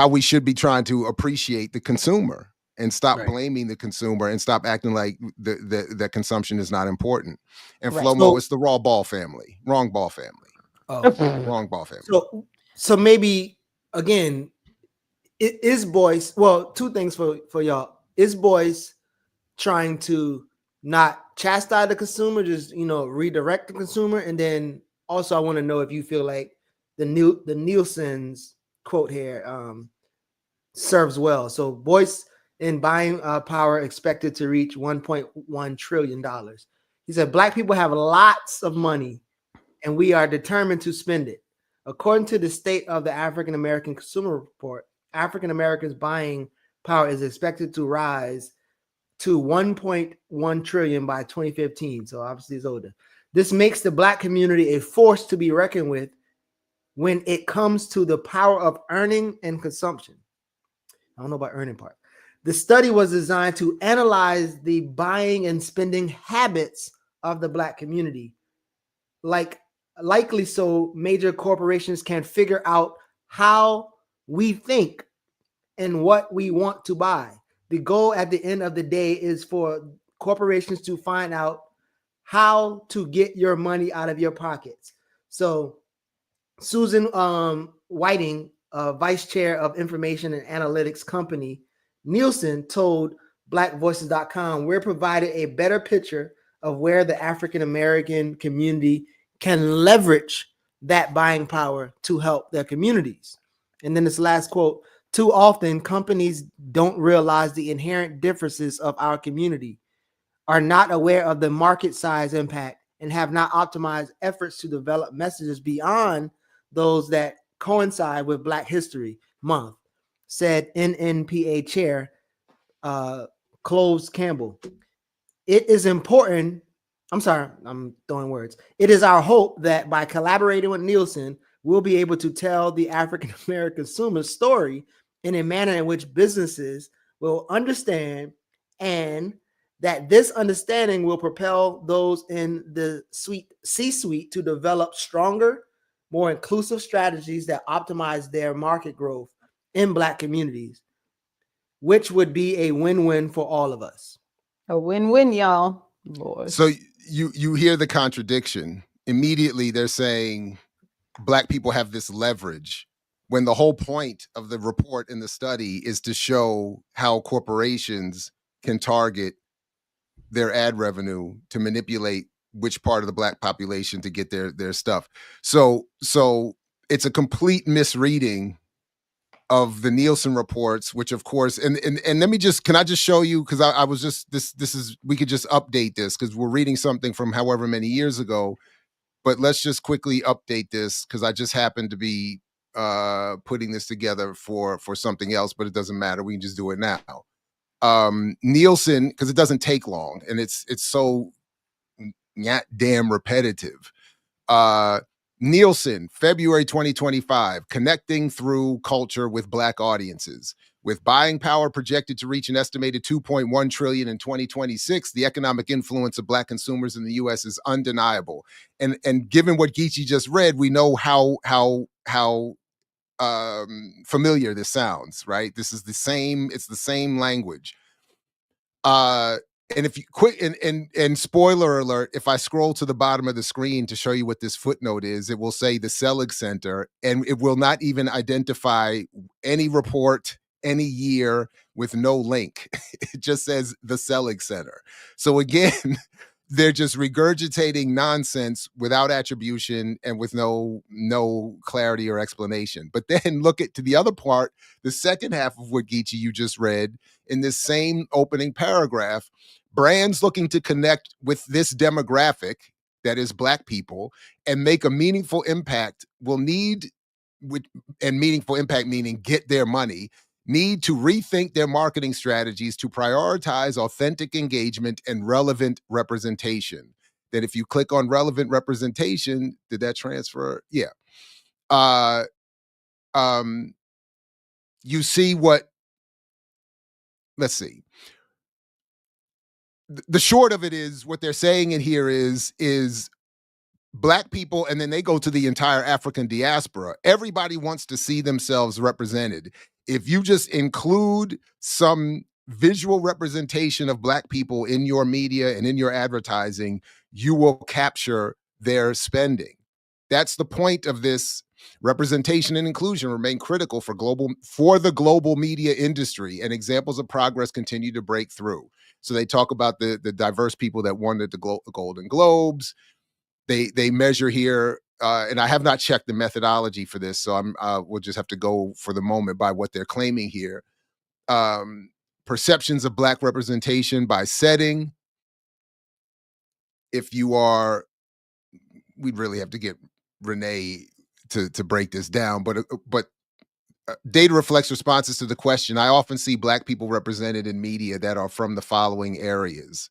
we should be trying to appreciate the consumer and stop blaming the consumer and stop acting like the consumption is not important. And Flomo, it's the wrong ball family. Oh, wrong ball family. So maybe again, it is Boyce. Well, two things for y'all. Is Boyce trying to not chastise the consumer, just, you know, redirect the consumer? And then also I want to know if you feel like the Nielsen's quote here serves well. So Boyce in buying power expected to reach $1.1 trillion. He said, Black people have lots of money and we are determined to spend it. According to the State of the African American Consumer Report, African Americans' buying power is expected to rise to 1.1 trillion by 2015. So obviously it's older. This makes the Black community a force to be reckoned with when it comes to the power of earning and consumption. I don't know about earning part. The study was designed to analyze the buying and spending habits of the Black community. Likely so, major corporations can figure out how we think and what we want to buy. The goal at the end of the day is for corporations to find out how to get your money out of your pockets. So Susan Whiting, vice chair of information and analytics company Nielsen, told blackvoices.com, we're provided a better picture of where the African American community can leverage that buying power to help their communities. And then this last quote, too often companies don't realize the inherent differences of our community, are not aware of the market size impact, and have not optimized efforts to develop messages beyond those that coincide with Black History Month, said NNPA chair Cloves Campbell. It is important. I'm sorry, I'm throwing words. It is our hope that by collaborating with Nielsen, we'll be able to tell the African American consumer story in a manner in which businesses will understand, and that this understanding will propel those in the C-suite to develop stronger, more inclusive strategies that optimize their market growth in Black communities, which would be a win-win for all of us. A win-win, y'all. Lord. So you hear the contradiction. Immediately they're saying Black people have this leverage, when the whole point of the report in the study is to show how corporations can target their ad revenue to manipulate which part of the Black population to get their stuff. So it's a complete misreading of the Nielsen reports, which of course, and let me just, can I just show you, because I was just, this is, we could just update this because we're reading something from however many years ago, but let's just quickly update this because I just happened to be putting this together for something else, but it doesn't matter. We can just do it now. Nielsen, because it doesn't take long and it's so damn repetitive. Nielsen, February 2025, connecting through culture with Black audiences. With buying power projected to reach an estimated 2.1 trillion in 2026, the economic influence of Black consumers in the U.S. is undeniable. And given what Geechee just read, we know how familiar this sounds, right? This is the same, it's the same language. And if you quick and spoiler alert, if I scroll to the bottom of the screen to show you what this footnote is, it will say the Selig Center, and it will not even identify any report, any year with no link. It just says the Selig Center. So again, they're just regurgitating nonsense without attribution and with no clarity or explanation. But then look at to the other part, the second half of what Geechee you just read in this same opening paragraph. Brands looking to connect with this demographic, that is Black people, and make a meaningful impact will need, and meaningful impact meaning get their money, need to rethink their marketing strategies to prioritize authentic engagement and relevant representation. That if you click on relevant representation, did that transfer? Yeah. You see what, let's see. The short of it is, what they're saying in here is Black people, and then they go to the entire African diaspora. Everybody wants to see themselves represented. If you just include some visual representation of Black people in your media and in your advertising, you will capture their spending. That's the point of this. Representation and inclusion remain critical for the global media industry, and examples of progress continue to break through. So they talk about the diverse people that won at the Golden Globes. They measure here, and I have not checked the methodology for this, so we'll just have to go for the moment by what they're claiming here. Perceptions of Black representation by setting. If you are, we'd really have to get Renee to break this down, but data reflects responses to the question. I often see Black people represented in media that are from the following areas.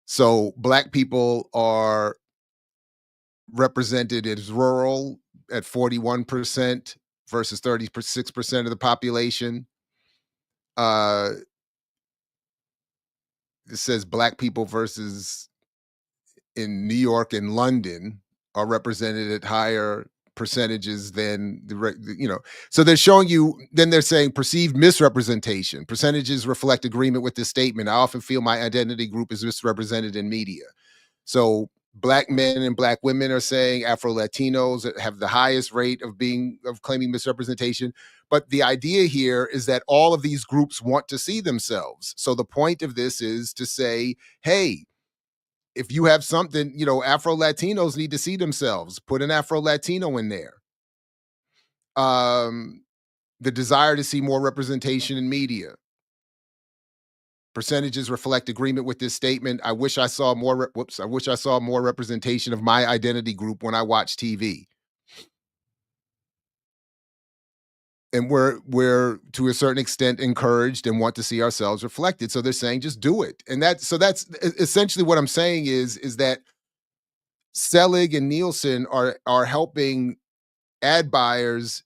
So Black people are represented as rural at 41% versus 36% of the population. It says Black people versus in New York and London are represented at higher percentages than so they're showing you, then they're saying perceived misrepresentation. Percentages reflect agreement with this statement. I often feel my identity group is misrepresented in media. So Black men and Black women are saying Afro-Latinos have the highest rate of claiming misrepresentation. But the idea here is that all of these groups want to see themselves. So the point of this is to say, hey, if you have something, Afro-Latinos need to see themselves. Put an Afro-Latino in there. The desire to see more representation in media. Percentages reflect agreement with this statement. I wish I saw more. I wish I saw more representation of my identity group when I watch TV. And we're to a certain extent encouraged and want to see ourselves reflected. So they're saying just do it. And that's essentially what I'm saying is that Selig and Nielsen are helping ad buyers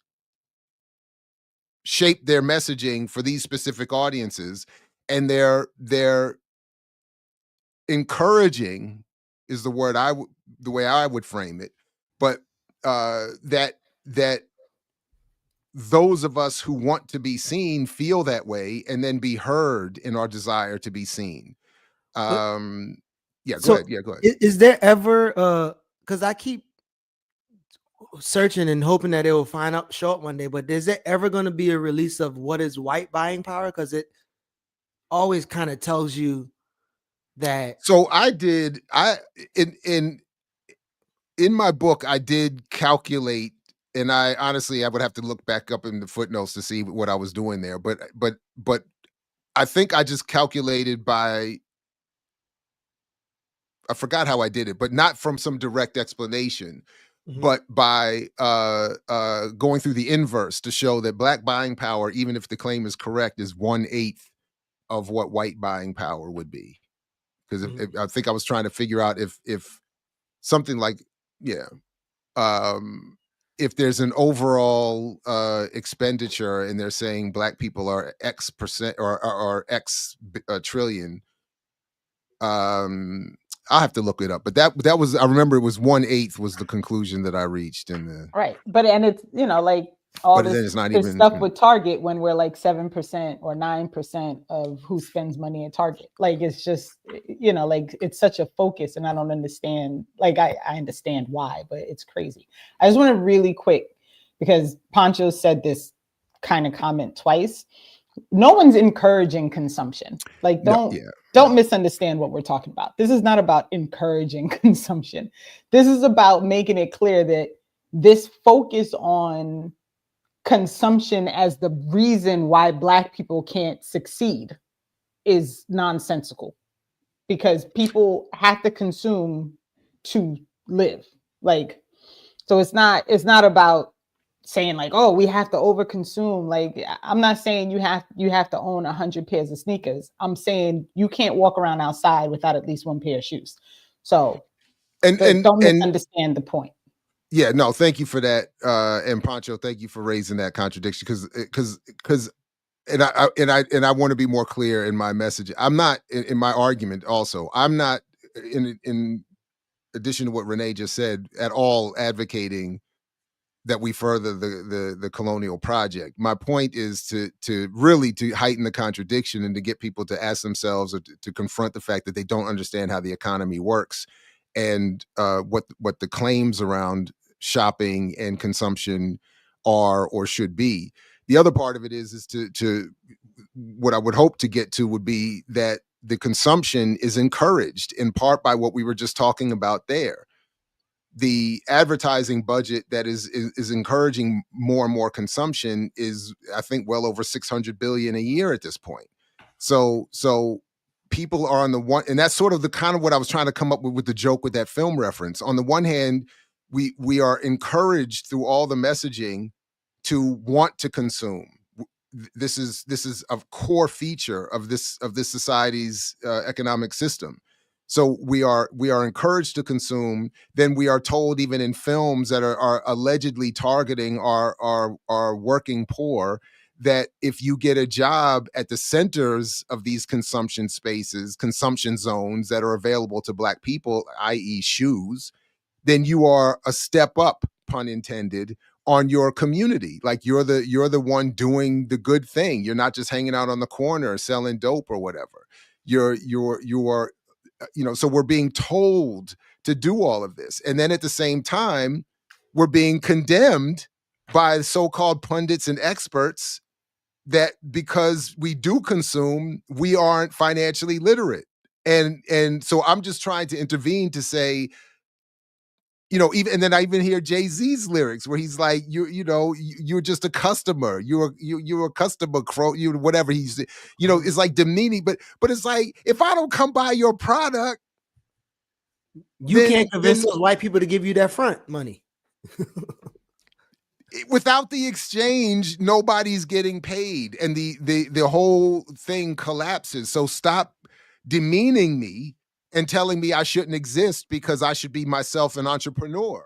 shape their messaging for these specific audiences, and they're encouraging is the word the way I would frame it, but that those of us who want to be seen feel that way and then be heard in our desire to be seen. Go ahead. Is there ever because I keep searching and hoping that it will show up one day, but is there ever going to be a release of what is white buying power? Because it always kind of tells you that. So in my book, I did calculate, and I would have to look back up in the footnotes to see what I was doing there. But I think I just calculated by, I forgot how I did it, but not from some direct explanation, but by going through the inverse to show that Black buying power, even if the claim is correct, is 1/8 of what white buying power would be. Because I think I was trying to figure out if something like, if there's an overall expenditure and they're saying Black people are X percent or X trillion, I'll have to look it up. But that was, I remember it was 1/8 was the conclusion that I reached in the right. But and it's like all this stuff with Target when we're like 7% or 9% of who spends money at Target. Like it's just like it's such a focus, and I don't understand. Like I understand why, but it's crazy. I just want to really quick, because Pancho said this kind of comment twice. No one's encouraging consumption. Like don't don't misunderstand what we're talking about. This is not about encouraging consumption. This is about making it clear that this focus on consumption as the reason why Black people can't succeed is nonsensical, because people have to consume to live. Like, so it's not about saying like, oh, we have to overconsume. Like, I'm not saying you have to own 100 pairs of sneakers. I'm saying you can't walk around outside without at least one pair of shoes. So don't misunderstand the point. Yeah, no, thank you for that. And Pancho, thank you for raising that contradiction, because I want to be more clear in my message. I'm not in my argument also. I'm not in addition to what Renee just said at all advocating that we further the colonial project. My point is to really heighten the contradiction and to get people to ask themselves or to confront the fact that they don't understand how the economy works and what the claims around shopping and consumption are or should be. The other part of it is to what I would hope to get to would be that the consumption is encouraged in part by what we were just talking about there. The advertising budget that is encouraging more and more consumption is, I think, well over $600 billion a year at this point. So people are on the one, and that's sort of the kind of what I was trying to come up with the joke with that film reference. On the one hand, we are encouraged through all the messaging to want to consume. This is a core feature of this society's economic system. So we are encouraged to consume. Then we are told, even in films that are allegedly targeting our working poor, that if you get a job at the centers of these consumption spaces, consumption zones that are available to Black people, i.e. shoes, then you are a step up, pun intended, on your community. Like you're the one doing the good thing. You're not just hanging out on the corner selling dope or whatever. You are, so we're being told to do all of this. And then at the same time, we're being condemned by so-called pundits and experts that because we do consume, we aren't financially literate. And so I'm just trying to intervene to say, even, and then I even hear Jay-Z's lyrics where he's like, you're just a customer. You're a customer, whatever he's, it's like demeaning, but it's like, if I don't come buy your product, you can't convince those white people to give you that front money. Without the exchange, nobody's getting paid, and the whole thing collapses. So stop demeaning me and telling me I shouldn't exist because I should be myself an entrepreneur.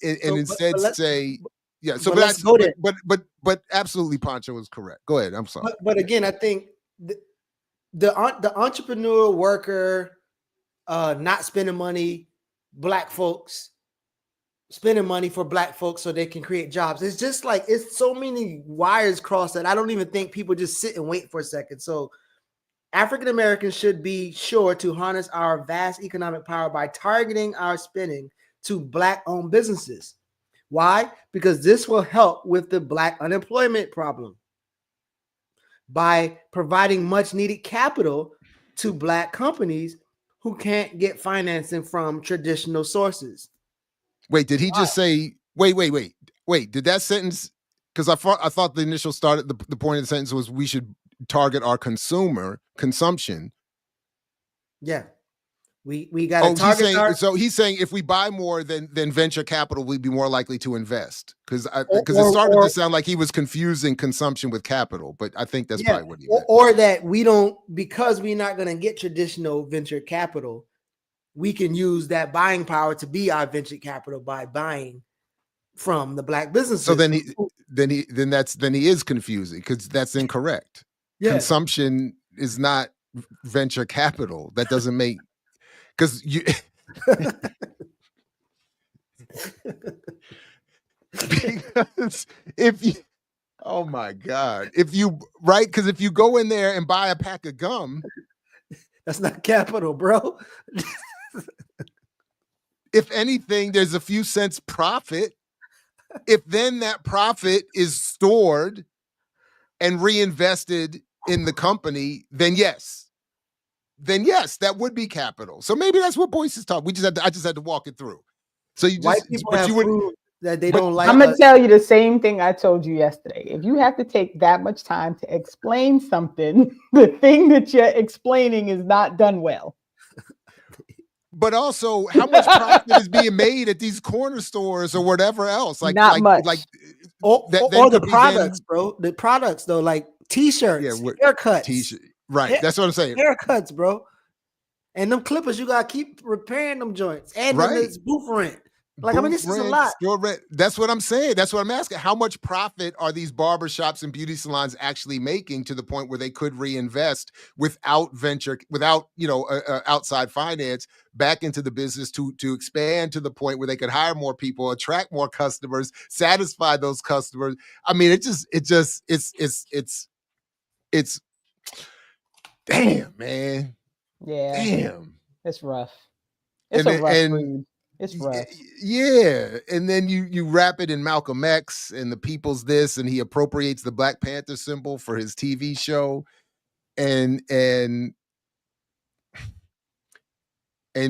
Instead say, yeah. So but absolutely, Pancho is correct. Go ahead. I'm sorry. But again, I think the entrepreneur worker, not spending money, Black folks spending money for Black folks so they can create jobs. It's just like, it's so many wires crossed that I don't even think people just sit and wait for a second. So African Americans should be sure to harness our vast economic power by targeting our spending to Black-owned businesses. Why? Because this will help with the Black unemployment problem by providing much-needed capital to Black companies who can't get financing from traditional sources. Wait, did he just say? Wait? Did that sentence? Because I thought the initial started the point of the sentence was we should target our consumption. Yeah, we got to target. So he's saying if we buy more, then venture capital will be more likely to invest. Because it started to sound like he was confusing consumption with capital, but I think that's probably what he meant. Or that we don't, because we're not going to get traditional venture capital, we can use that buying power to be our venture capital by buying from the Black businesses. So then he is confusing because that's incorrect. Yeah. Consumption is not venture capital. That doesn't make, because you because if you, oh my God, because if you go in there and buy a pack of gum, that's not capital, bro. If anything, there's a few cents profit. If then that profit is stored and reinvested in the company, then yes. then yes, that would be capital. So maybe that's what Boyce is talking. I just had to walk it through. So you White just, people but have you would, food that they but don't like. I'm gonna tell you the same thing I told you yesterday. If you have to take that much time to explain something, the thing that you're explaining is not done well. but also how much profit is being made at these corner stores or whatever else? Like, Not much. Or the products, bro. The products though, like t-shirts, haircuts. T-shirt. Right. That's what I'm saying. Haircuts, bro. And them clippers, you gotta keep repairing them joints. And then there's booth rent. Like, I mean, this is a lot. That's what I'm saying. That's what I'm asking. How much profit are these barbershops and beauty salons actually making to the point where they could reinvest without outside finance back into the business to expand to the point where they could hire more people, attract more customers, satisfy those customers? I mean, it's damn, man. Yeah. Damn. It's rough. It's a rough read. It's rough. Yeah. And then you wrap it in Malcolm X and the people's this, and he appropriates the Black Panther symbol for his TV show and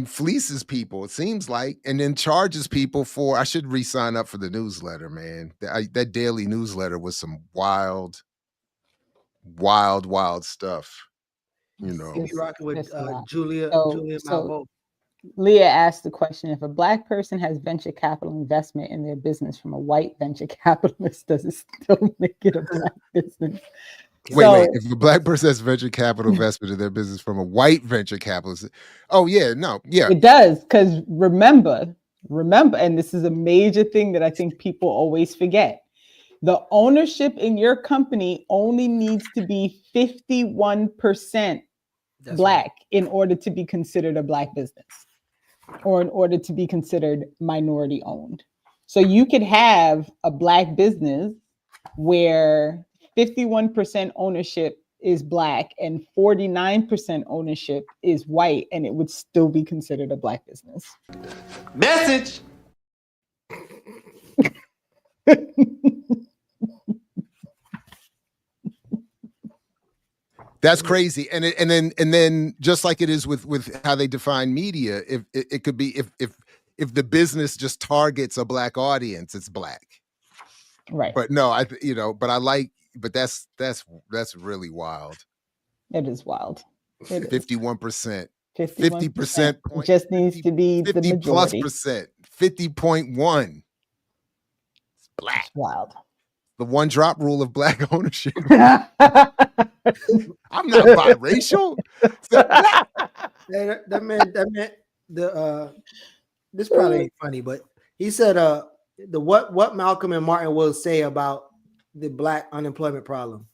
fleeces people, it seems like, and then charges people for, I should re-sign up for the newsletter, man. That daily newsletter was some wild stuff. You know. Be rocking with Julia Malvo. Leah asked the question, if a Black person has venture capital investment in their business from a white venture capitalist, does it still make it a Black business? Wait. If a Black person has venture capital investment in their business from a white venture capitalist, it does. Because remember, and this is a major thing that I think people always forget. The ownership in your company only needs to be 51% Black in order to be considered a Black business, or in order to be considered minority owned. So you could have a Black business where 51% ownership is Black and 49% ownership is white, and it would still be considered a Black business. Message. That's crazy. And then just like it is with how they define media, if it could be if the business just targets a Black audience, it's Black. Right. But no, but that's really wild. It is wild. 51%. 50% just needs to be 50 the majority. plus percent. 50.1. It's Black. It's wild. The one drop rule of Black ownership. I'm not biracial. that man, this probably ain't funny, but he said what Malcolm and Martin will say about the Black unemployment problem.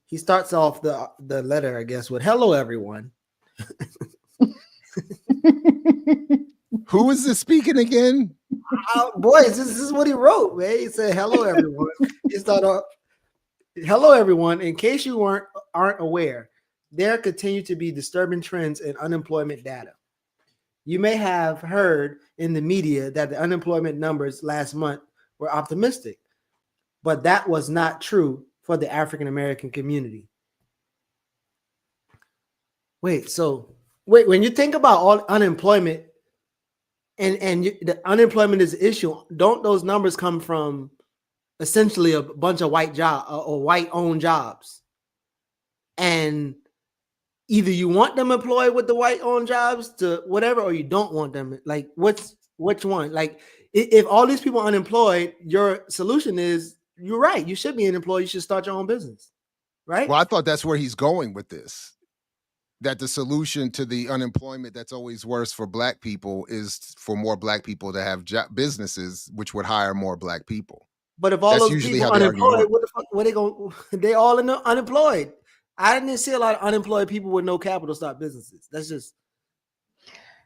He starts off the letter, I guess, with "Hello, everyone." Who is this speaking again? Boys, this is what he wrote, man. He said, "Hello, everyone." He started off, "Hello, everyone. In case you aren't aware, there continue to be disturbing trends in unemployment data. You may have heard in the media that the unemployment numbers last month were optimistic, but that was not true for the African American community." Wait, when you think about all unemployment and the unemployment is an issue, don't those numbers come from essentially a bunch of white job or white owned jobs? And either you want them employed with the white owned jobs to whatever, or you don't want them. Like, which one? Like, if all these people are unemployed, your solution is, you're right, you should be unemployed. You should start your own business, right? Well, I thought that's where he's going with this. That the solution to the unemployment that's always worse for Black people is for more Black people to have businesses, which would hire more Black people. But if all those people are unemployed, what the fuck? What they going? They all unemployed. I didn't see a lot of unemployed people with no capital start businesses. That's just.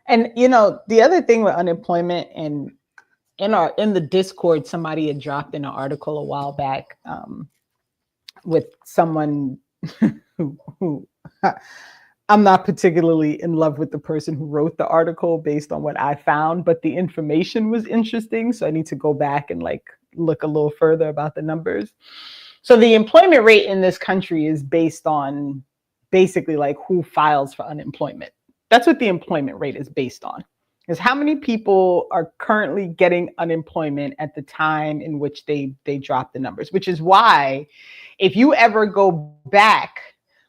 And the other thing with unemployment, and in the Discord, somebody had dropped in an article a while back with someone who I'm not particularly in love with the person who wrote the article based on what I found, but the information was interesting. So I need to go back and look a little further about the numbers. So the employment rate in this country is based on basically who files for unemployment. That's what the employment rate is based on. Is how many people are currently getting unemployment at the time in which they drop the numbers, which is why if you ever go back,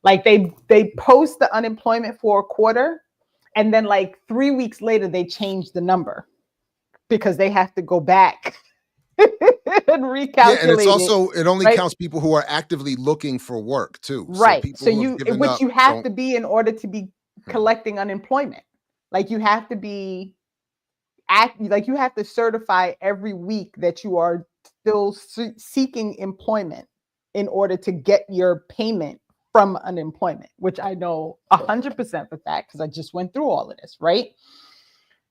like they post the unemployment for a quarter and then like 3 weeks later they change the number because they have to go back and recalculate. Yeah, and it's also it only right? counts people who are actively looking for work too. Right. people So who you have given which up you have don't- to be in order to be collecting unemployment. Like you have to be like you have to certify every week that you are still seeking employment in order to get your payment from unemployment, which I know 100% for fact because I just went through all of this, right?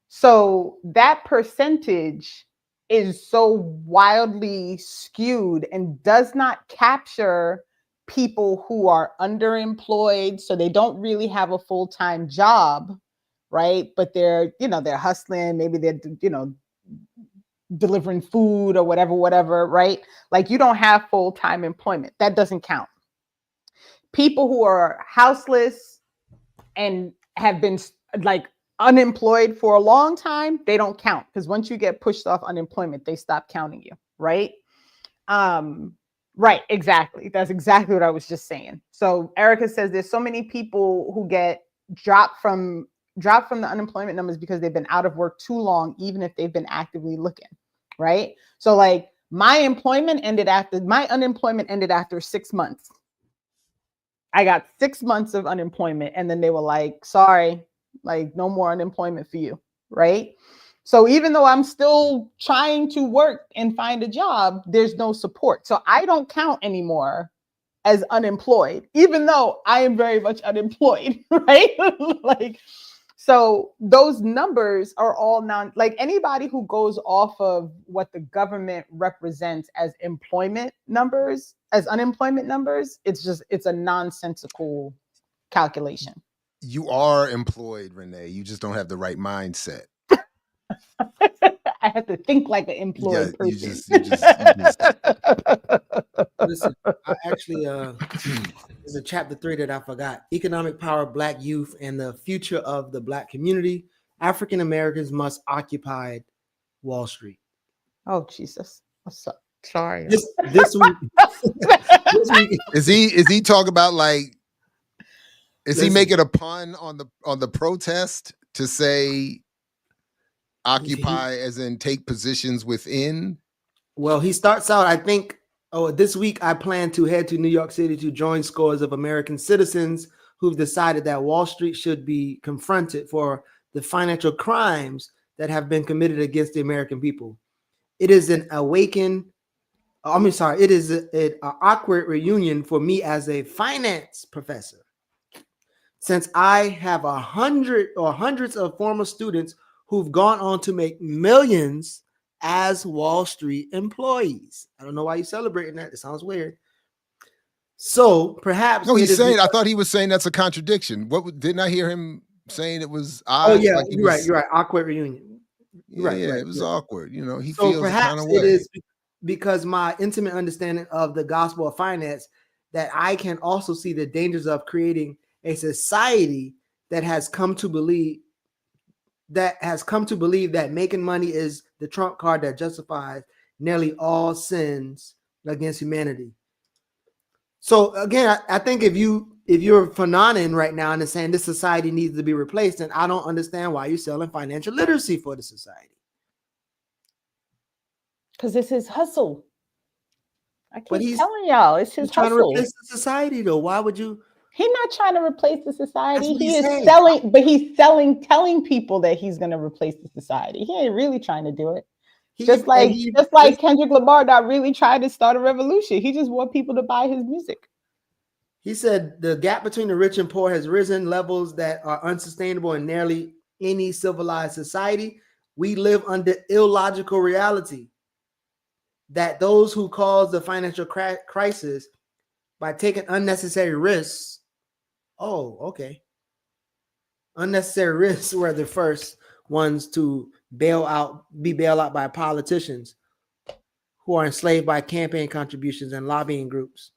So that percentage is so wildly skewed and does not capture people who are underemployed, so they don't really have a full-time job, right? But they're, they're hustling, maybe they're, delivering food or whatever, right? Like you don't have full-time employment. That doesn't count. People who are houseless and have been like unemployed for a long time, they don't count because once you get pushed off unemployment, they stop counting you, right? Right, exactly. That's exactly what I was just saying. So Erica says there's so many people who get dropped from the unemployment numbers because they've been out of work too long, even if they've been actively looking, right? So like my unemployment ended after 6 months. I got 6 months of unemployment and then they were like, sorry, like no more unemployment for you, right? So even though I'm still trying to work and find a job, there's no support. So I don't count anymore as unemployed, even though I am very much unemployed, right? Like, so those numbers are all like anybody who goes off of what the government represents as employment numbers, as unemployment numbers, it's a nonsensical calculation. You are employed, Renee. You just don't have the right mindset. I have to think like an employed person. You just Listen, I actually there's a chapter 3 that I forgot. Economic power of Black youth and the future of the Black community. African Americans must occupy Wall Street. Oh Jesus! What's up? Sorry. This week. This week. Is he talking about like? Is Listen. he making a pun on the protest to say occupy as in take positions within? Well, he starts out, I think, this week I plan to head to New York City to join scores of American citizens who've decided that Wall Street should be confronted for the financial crimes that have been committed against the American people. It is an it is an awkward reunion for me as a finance professor, since I have hundreds of former students who've gone on to make millions as Wall Street employees. I don't know why you're celebrating that. It sounds weird. So perhaps No, he's saying. I thought he was saying that's a contradiction. Didn't I hear him saying it was? Oh yeah, like you're right. Awkward reunion. Yeah, it was awkward. He so feels perhaps kind of way. It is because my intimate understanding of the gospel of finance that I can also see the dangers of creating a society that has come to believe that making money is the trump card that justifies nearly all sins against humanity. So again, I think if you're fananin right now and saying this society needs to be replaced, then I don't understand why you're selling financial literacy for the society. Because it's his hustle. I keep telling y'all, it's his trying hustle. to replace the society, though. Why would you? He's not trying to replace the society. He is saying. selling, but he's telling people that he's going to replace the society. He ain't really trying to do it. Just like Kendrick Lamar not really trying to start a revolution. He just want people to buy his music. He said the gap between the rich and poor has risen levels that are unsustainable in nearly any civilized society. We live under illogical reality that those who cause the financial crisis by taking unnecessary risks. Oh, okay. Unnecessary risks were the first ones to be bailed out by politicians who are enslaved by campaign contributions and lobbying groups.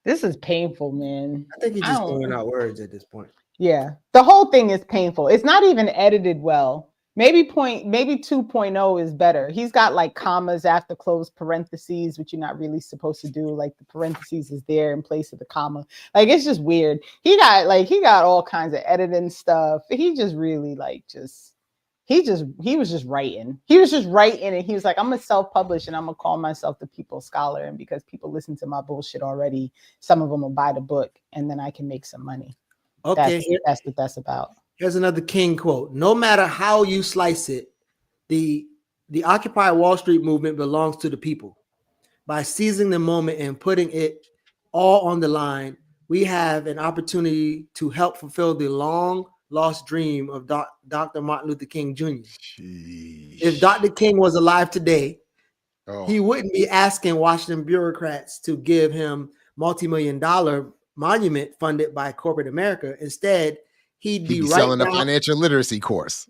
This is painful, man. I think he's just throwing out words at this point. Yeah, the whole thing is painful. It's not even edited well. Maybe 2.0 is better. He's got like commas after closed parentheses, which you're not really supposed to do. Like the parentheses is there in place of the comma. Like it's just weird. He got all kinds of editing stuff. He just really he was just writing. He was just writing, and he was like, I'm gonna self-publish and I'm gonna call myself the People's Scholar. And because people listen to my bullshit already, some of them will buy the book, and then I can make some money. Okay, that's what that's about. Here's another King quote. No matter how you slice it, the Occupy Wall Street movement belongs to the people. By seizing the moment and putting it all on the line, we have an opportunity to help fulfill the long lost dream of Dr. Martin Luther King Jr. Sheesh. If Dr. King was alive today, Oh. he wouldn't be asking Washington bureaucrats to give him multi-million-dollar monument funded by corporate America. Instead, he'd be right selling down, a financial literacy course.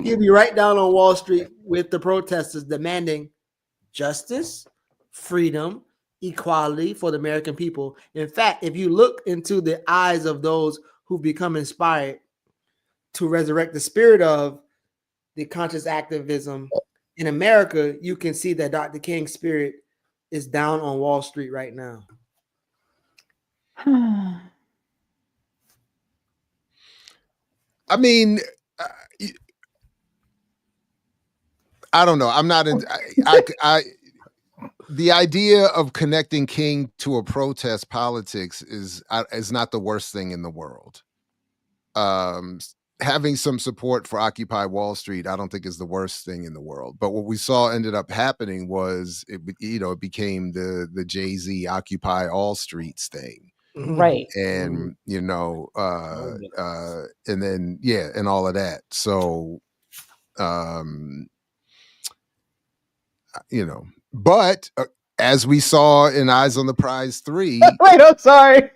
He'd be right down on Wall Street with the protesters demanding justice, freedom, equality for the American people. In fact, if you look into the eyes of those who've become inspired to resurrect the spirit of the conscious activism in America, you can see that Dr. King's spirit is down on Wall Street right now. I mean, I don't know. I'm not in. The idea of connecting King to a protest politics is not the worst thing in the world. Having some support for Occupy Wall Street, I don't think is the worst thing in the world. But what we saw ended up happening was it became the Jay-Z Occupy All Streets thing. Right. And and then and all of that. So but as we saw in Eyes on the Prize 3. Wait, I'm sorry.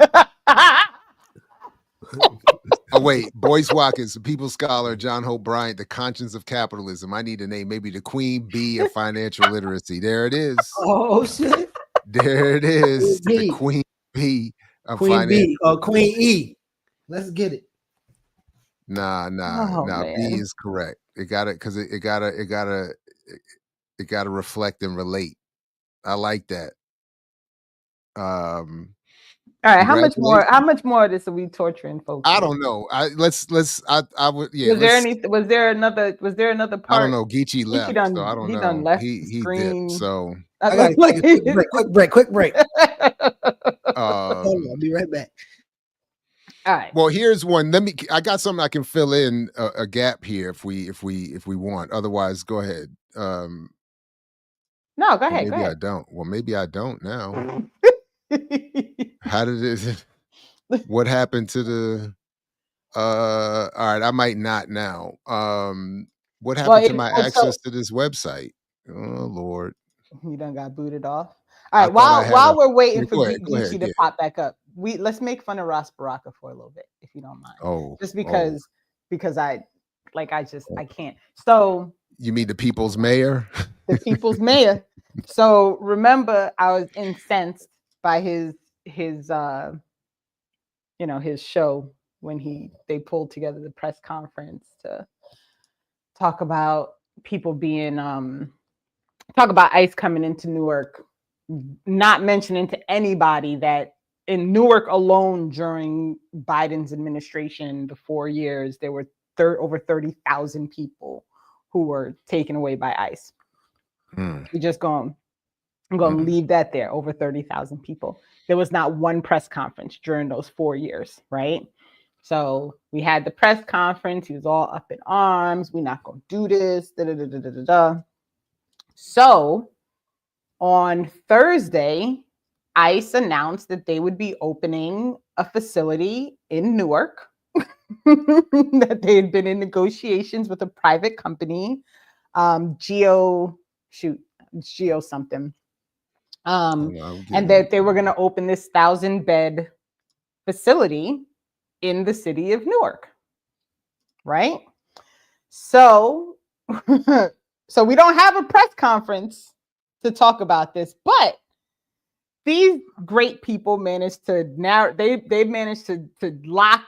Oh wait, Boyce Watkins, the People's Scholar, John Hope Bryant, the conscience of capitalism. I need a name, maybe the Queen Bee of financial literacy. There it is. Oh shit! There it is. The Queen Bee of Queen B or Queen E. Let's get it. Nah. Man. B is correct. It gotta reflect and relate. I like that. All right, how much more of this are we torturing folks? I don't know. I would Was there another part? I don't know. Geechee left, so I don't know. Left he dipped. So I got quick break. I'll be right back. All right. Well, here's one. I got something I can fill in a gap here if we want. Otherwise, go ahead. No, go ahead. Maybe I don't. Well, maybe I don't now. How did it? What happened to the? All right, I might not now. What happened to my access to this website? Oh Lord, you done got booted off. All right, while we're waiting for Geechee to pop back up, let's make fun of Ross Baraka for a little bit, if you don't mind. Oh, just because I can't. So you mean the people's mayor? The people's mayor. So remember, I was incensed by his show when they pulled together the press conference to talk about people being talk about ICE coming into Newark, not mentioning to anybody that in Newark alone during Biden's administration, the 4 years, there were over 30,000 people who were taken away by ICE. I'm going to leave that there, over 30,000 people. There was not one press conference during those 4 years, right? So we had the press conference. He was all up in arms. We're not going to do this. So on Thursday, ICE announced that they would be opening a facility in Newark, that they had been in negotiations with a private company, Geo something. And that they were going to open this 1,000-bed facility in the city of Newark, right? So we don't have a press conference to talk about this, but these great people managed to they managed to lock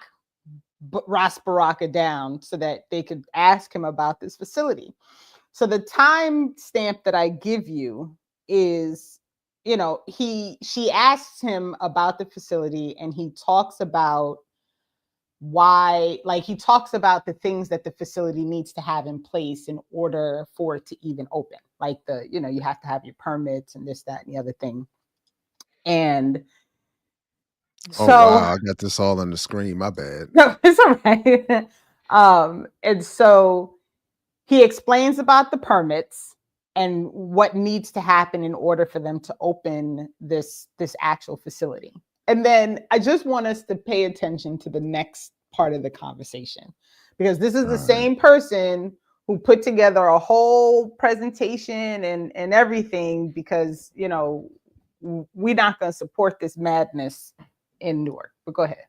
Ras Baraka down so that they could ask him about this facility. So the time stamp that I give you is, she asks him about the facility, and he talks about why, he talks about the things that the facility needs to have in place in order for it to even open. Like you have to have your permits and this, that, and the other thing. And so, wow, I got this all on the screen. My bad. No, it's all right. And so he explains about the permits and what needs to happen in order for them to open this actual facility. And then I just want us to pay attention to the next part of the conversation, because this is the same person who put together a whole presentation and everything, because, we're not going to support this madness in Newark. But go ahead.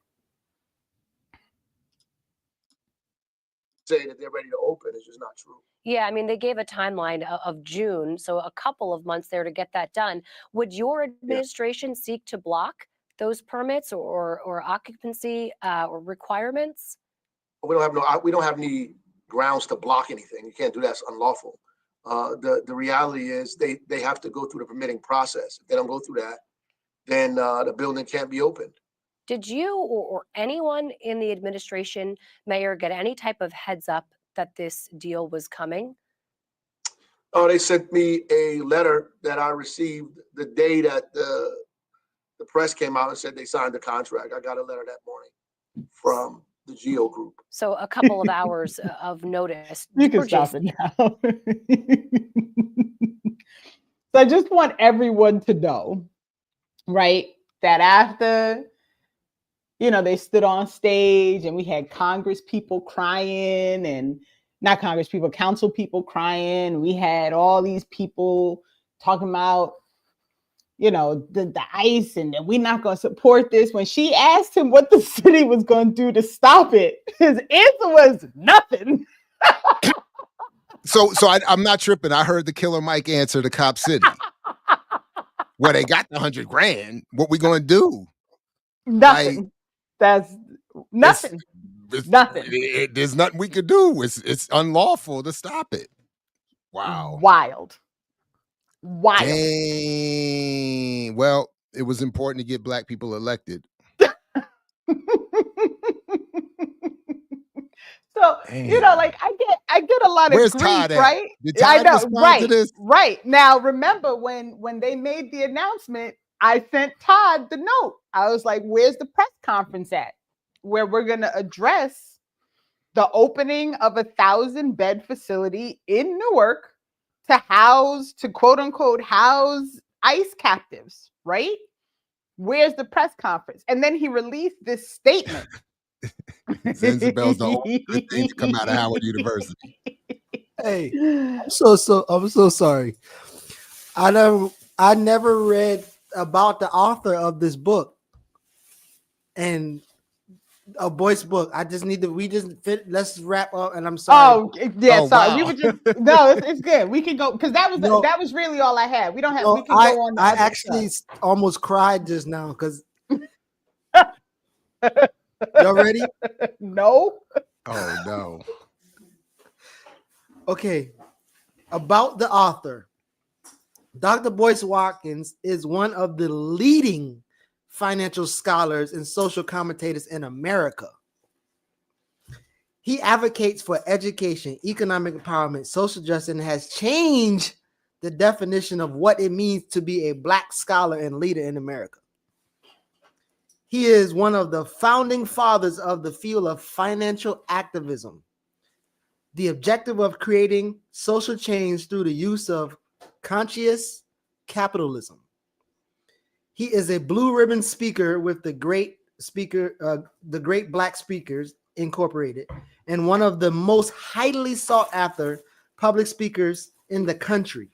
Say that they're ready to open is just not true. Yeah, I mean, they gave a timeline of June, so a couple of months there to get that done. Would your administration seek to block those permits or occupancy or requirements? We don't have any grounds to block anything. You can't do that. It's unlawful. The reality is they have to go through the permitting process. If they don't go through that, then the building can't be opened. Did you or anyone in the administration, Mayor, get any type of heads up that this deal was coming? Oh, they sent me a letter that I received the day that the press came out and said they signed the contract. I got a letter that morning from the GEO group. So a couple of hours of notice. You can stop it now. So I just want everyone to know, right, that after, they stood on stage and we had Congress people crying, and not Congress people, council people crying. We had all these people talking about, the ICE, and we're not going to support this. When she asked him what the city was going to do to stop it, his answer was nothing. So I'm not tripping. I heard the Killer Mike answer to Cop City. Well, they got the $100 grand. What we going to do? Nothing. That's nothing. Nothing. There's nothing we could do. It's unlawful to stop it. Wow. Wild. Dang. Well, it was important to get Black people elected. So, I get a lot of Where's grief, Todd at? right? Did Todd respond to this? Right. Now, remember when they made the announcement, I sent Todd the note. I was like, where's the press conference at? Where we're going to address the opening of a 1,000-bed facility in Newark to quote unquote house ICE captives, right? Where's the press conference? And then he released this statement. Zanzibar's the only good thing to come out of Howard University. Hey, I'm so sorry. I never read about the author of this book and a Boyce book. Let's wrap up, and I'm sorry. Oh yeah, sorry. Wow. We were just it's good. We can go because that was really all I had. We don't have. We can go on. I actually almost cried just now because. Y'all ready? No. Oh no. Okay. About the author. Dr. Boyce Watkins is one of the leading financial scholars and social commentators in America. He advocates for education, economic empowerment, social justice, and has changed the definition of what it means to be a Black scholar and leader in America. He is one of the founding fathers of the field of financial activism, the objective of creating social change through the use of conscious capitalism. He is a blue ribbon speaker with the Great Black Speakers Incorporated, and one of the most highly sought after public speakers in the country.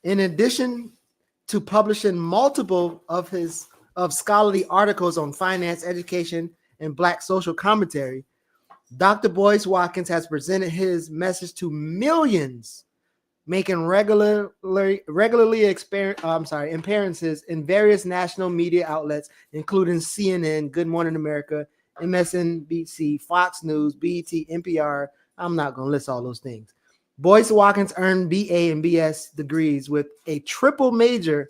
In addition to publishing multiple of scholarly articles on finance, education, and Black social commentary, Dr. Boyce Watkins has presented his message to millions making appearances in various national media outlets, including CNN, Good Morning America, MSNBC, Fox News, BET, NPR. I'm not going to list all those things. Boyce Watkins earned BA and BS degrees with a triple major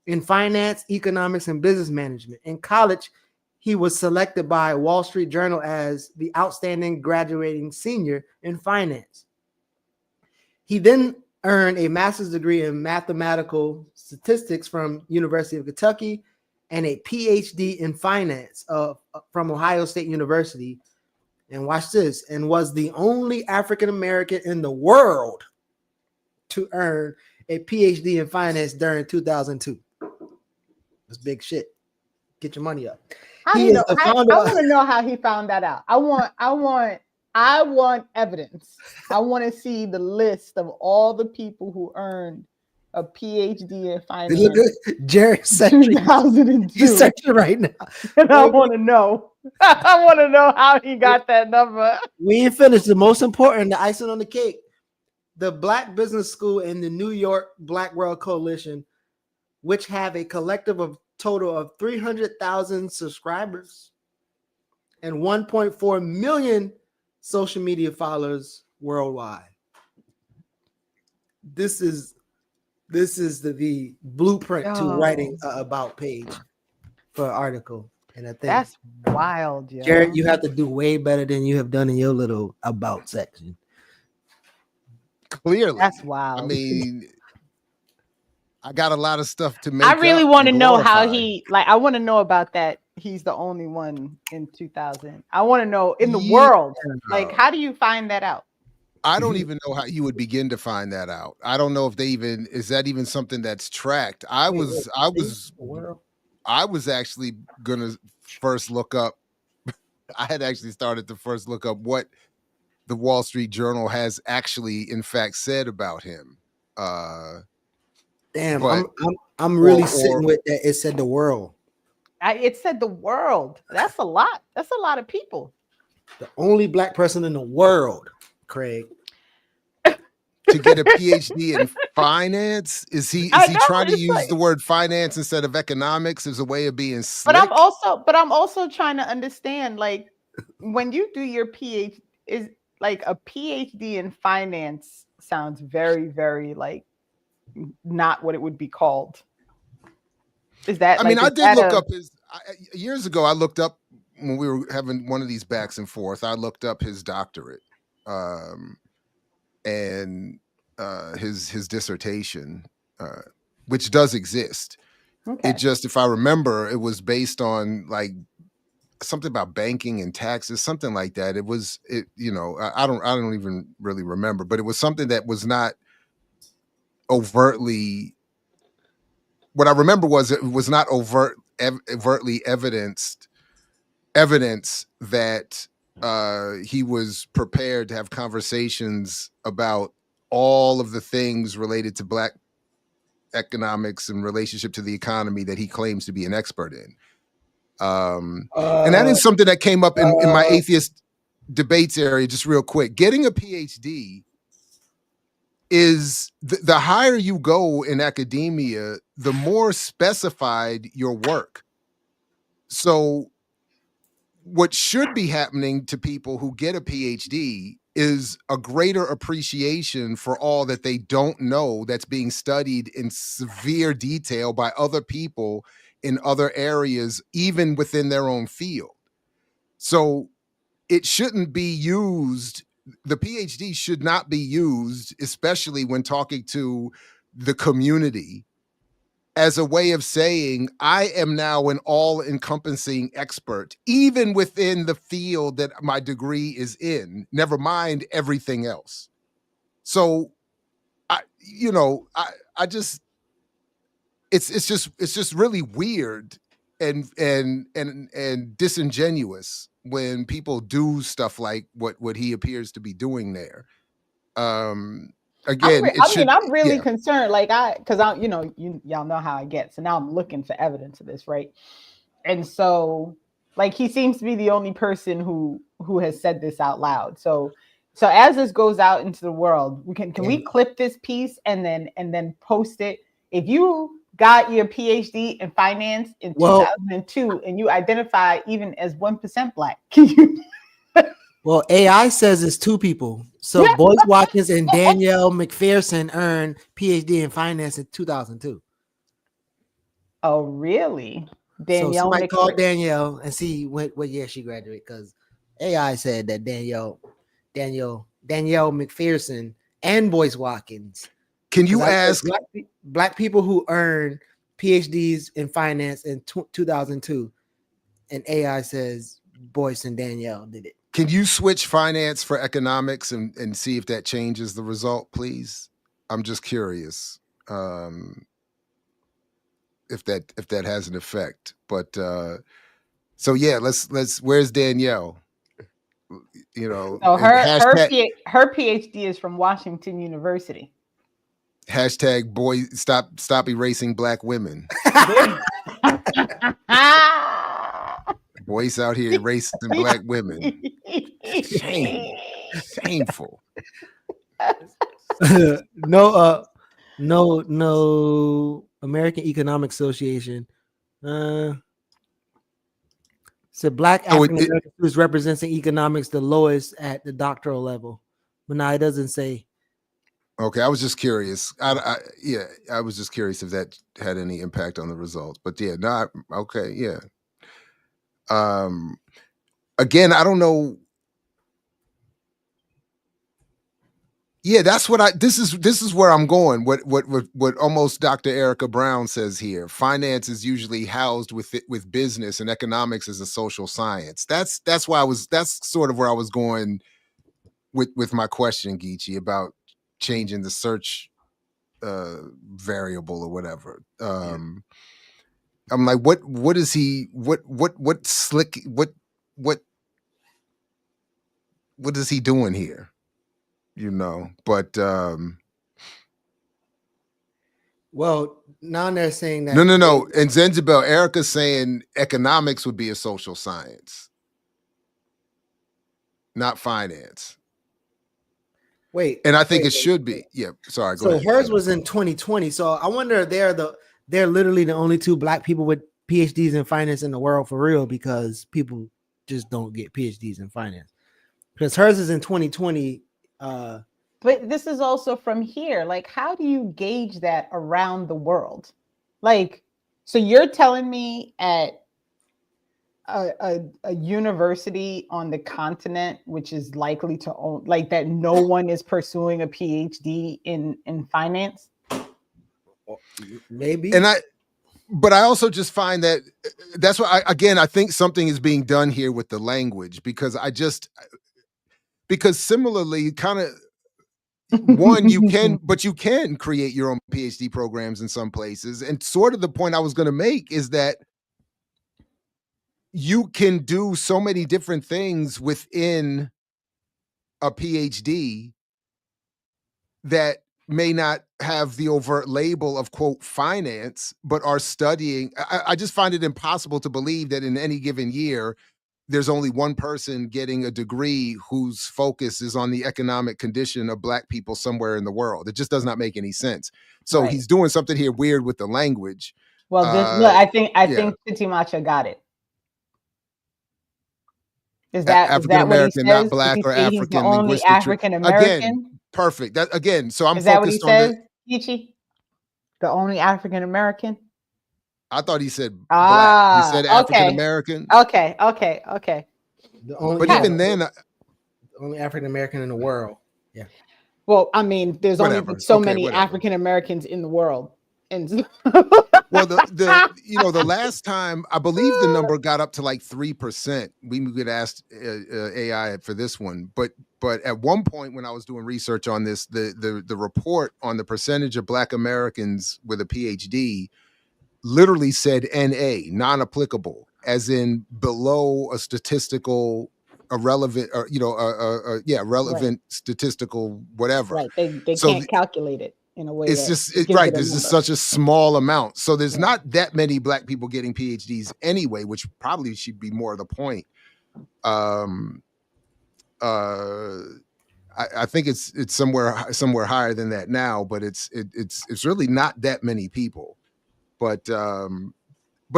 in finance, economics, and business management. In college, he was selected by Wall Street Journal as the outstanding graduating senior in finance. He then earned a master's degree in mathematical statistics from University of Kentucky and a PhD in finance from Ohio State University. And watch this, and was the only African American in the world to earn a PhD in finance during 2002. That's big shit. Get your money up. I want to know how he found that out. I want evidence. I want to see the list of all the people who earned a PhD in finance. Look at Jared searching. 2002. He's searching right now. And I want to know. I want to know how he got that number. We ain't finished. The most important, the icing on the cake. The Black Business School and the New York Black World Coalition, which have a collective of total of 300,000 subscribers and 1.4 million social media followers worldwide. This is the blueprint to writing an about page for an article. And I think that's wild, yo. Jared, you have to do way better than you have done in your little about section. Clearly, that's wild. I mean, I got a lot of stuff to make. I really want to know how I want to know about that. He's the only one in 2000. I want to know in the world, like, how do you find that out? I don't even know how you would begin to find that out. I don't know if is that even something that's tracked. I was actually gonna first look up. I had actually started to first look up what the Wall Street Journal has actually, in fact, said about him. Damn, I'm really sitting with that. It said the world. It said the world. That's a lot. That's a lot of people. The only Black person in the world, Craig. To get a PhD in finance? Is he trying to use the word finance instead of economics as a way of being slick? But I'm also trying to understand, like, when you do your PhD, is like a PhD in finance sounds very, very like not what it would be called. Is that? I mean, I did look up years ago. I looked up when we were having one of these backs and forth. I looked up his doctorate, and his dissertation, which does exist. Okay. It just, if I remember, it was based on like something about banking and taxes, something like that. It was, I don't even really remember, but it was something that was not overtly. What I remember was it was not overtly evidence that he was prepared to have conversations about all of the things related to Black economics and relationship to the economy that he claims to be an expert in. And that is something that came up in my atheist debates area, just real quick. Getting a PhD is the higher you go in academia, the more specified your work. So what should be happening to people who get a PhD is a greater appreciation for all that they don't know that's being studied in severe detail by other people in other areas, even within their own field. So it shouldn't be used. The PhD should not be used, especially when talking to the community, as a way of saying, I am now an all-encompassing expert, even within the field that my degree is in, never mind everything else. So, it's just really weird and disingenuous when people do stuff like what he appears to be doing there. Again, I'm really concerned, like because y'all know how I get. So now I'm looking for evidence of this, right? And so, like, he seems to be the only person who has said this out loud. So So as this goes out into the world, can we clip this piece and then post it? If you got your PhD in finance in 2002 and you identify even as 1% Black, can you? Well, AI says it's 2 people. So Boyce Watkins and Danielle McPherson earned PhD in finance in 2002. Oh, really? So somebody call Danielle and see what year she graduated, because AI said that Danielle McPherson and Boyce Watkins. Can you ask black people who earn PhDs in finance in 2002, and AI says Boyce and Danielle did it. Can you switch finance for economics and see if that changes the result, please? I'm just curious if that has an effect. But so yeah, let's. Where's Danielle? You know, so her PhD is from Washington University. Hashtag boy, stop erasing Black women. Boys out here erasing Black women. Shameful. No American Economic Association. So Black African American students representing economics the lowest at the doctoral level. But now it doesn't say. Okay, I was just curious. I was just curious if that had any impact on the results. But yeah, okay, yeah. Again, I don't know. Yeah, that's what this is where I'm going. What almost Dr. Erica Brown says here. Finance is usually housed with business, and economics is a social science. That's sort of where I was going with my question, Geechee, about changing the search variable or whatever. I'm like, what is he doing here? You know, but well, now they're saying that no. And Zenzibel, Erica's saying economics would be a social science, not finance. Wait, and I think it should be. Yeah, sorry. Go ahead. So hers was in 2020. So I wonder they're literally the only 2 Black people with PhDs in finance in the world for real, because people just don't get PhDs in finance. Because hers is in 2020. But this is also from here. Like, how do you gauge that around the world? Like, so you're telling me at a university on the continent, which is likely to own, like, that no one is pursuing a PhD in finance? Maybe. But I also just find that's why I think something is being done here with the language, because similarly, kind of, one, you can create your own PhD programs in some places. And sort of the point I was going to make is that you can do so many different things within a PhD that may not have the overt label of, quote, finance, but are studying. I just find it impossible to believe that in any given year, there's only one person getting a degree whose focus is on the economic condition of Black people somewhere in the world. It just does not make any sense. So right. He's doing something here weird with the language. Well, I think Titi Macha got it. Is that African American, not Black or African? Only African American. Again, perfect. That again. So I'm is that focused what he on says, Ichi? The only African American. I thought he said Black. He said African American. Okay. But even then, the only African American in the world. Yeah. Well, I mean, there's only so many African Americans in the world. And well, the last time I believe the number got up to like 3%. We could ask AI for this one, but at one point when I was doing research on this, the report on the percentage of Black Americans with a PhD literally said NA, non-applicable, as in below a statistical, irrelevant, or relevant right. Statistical whatever. Right, they can't calculate it in a way. It's just right. There's just such a small amount, so there's not that many Black people getting PhDs anyway, which probably should be more of the point. I I think it's somewhere higher than that now, but it's really not that many people. But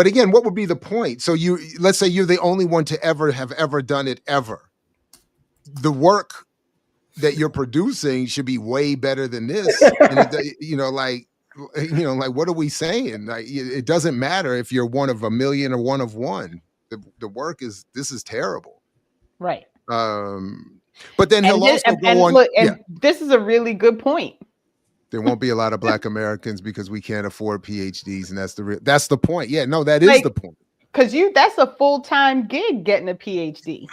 again, what would be the point? So let's say you're the only one to have ever done it ever. The work that you're producing should be way better than this. And what are we saying? Like, it doesn't matter if you're one of a million or one of one. The work this is terrible. Right. But then he'll also go on. Look, this is a really good point. There won't be a lot of Black Americans because we can't afford PhDs, and that's the point. Yeah, no, that is the point. Because that's a full-time gig getting a PhD.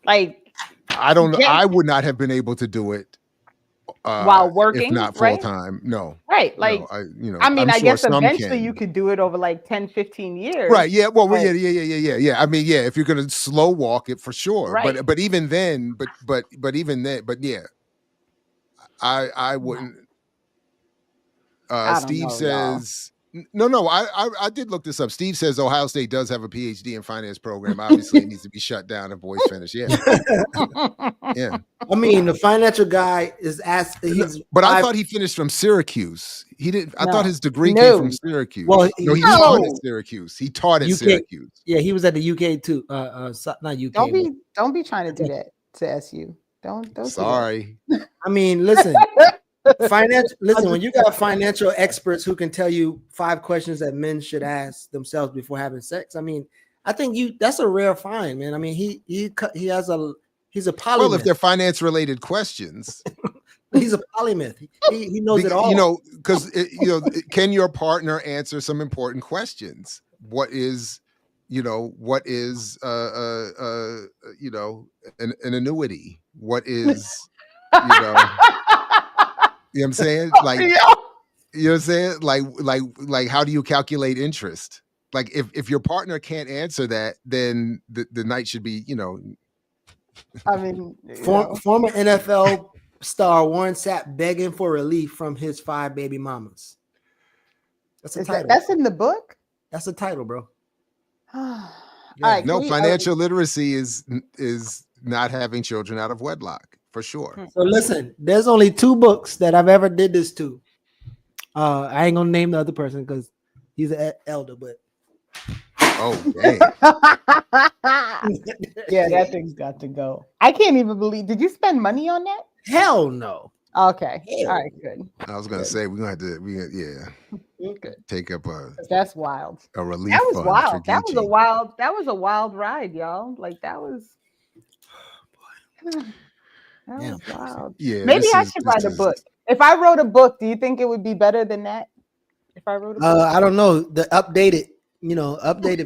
Like, I don't know. I would not have been able to do it while working, if not full-time. Right? No. Right. Like, no, I guess eventually you could do it over like 10, 15 years. Right. Yeah. Well, yeah. I mean, yeah, if you're going to slow walk it, for sure. Right. But even then, yeah, I wouldn't. Steve says, no, I did look this up. Steve says Ohio State does have a PhD in finance program. Obviously, it needs to be shut down if Boyce finish. Yeah. Yeah. I mean, the financial guy is asked. But I thought he finished from Syracuse. He didn't. I thought his degree came from Syracuse. Well, he taught at Syracuse. He taught at Syracuse. Yeah, he was at the UK too. Not UK. Don't be trying to do that to SU. Don't. Sorry. I mean, listen. Listen, when you got financial experts who can tell you 5 questions that men should ask themselves before having sex, I mean, I think that's a rare find, man. I mean, he's a polymath. Well, if they're finance related questions, he's a polymath. He knows it all. Because can your partner answer some important questions? What is an annuity? What is you know what I'm saying? Like, you know what I'm saying? Like, how do you calculate interest? Like, if your partner can't answer that, then the night should be, I mean, former NFL star Warren Sapp begging for relief from his 5 baby mamas. That's a title. That's in the book? That's the title, bro. All right, financial literacy is not having children out of wedlock. For sure. So listen, there's only 2 books that I've ever did this to. I ain't gonna name the other person because he's an elder, but dang. Yeah, that thing's got to go. I can't even believe. Did you spend money on that? Hell no. Okay. All right, good. I was gonna say we're gonna have to take up that's wild. A relief. That was fund wild. That was a wild ride, y'all. Like that was. That was wild. Yeah, maybe I should write a book. If I wrote a book, do you think it would be better than that? If I wrote a book? I don't know. The updated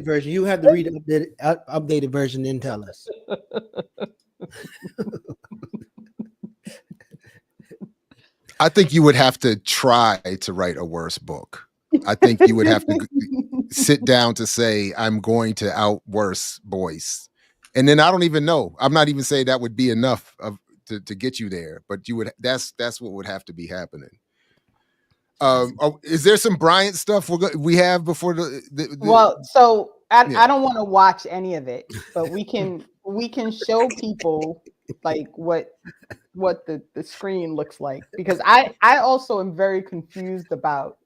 version. You have to read the updated version and tell us. I think you would have to try to write a worse book. I think you would have to sit down to say, I'm going to out worse Boyce. And then I don't even know. I'm not even saying that would be enough to get you there, but you would. That's what would have to be happening. Is there some Bryant stuff we have before the Well, so I don't want to watch any of it, but we can show people like what the screen looks like, because I also am very confused about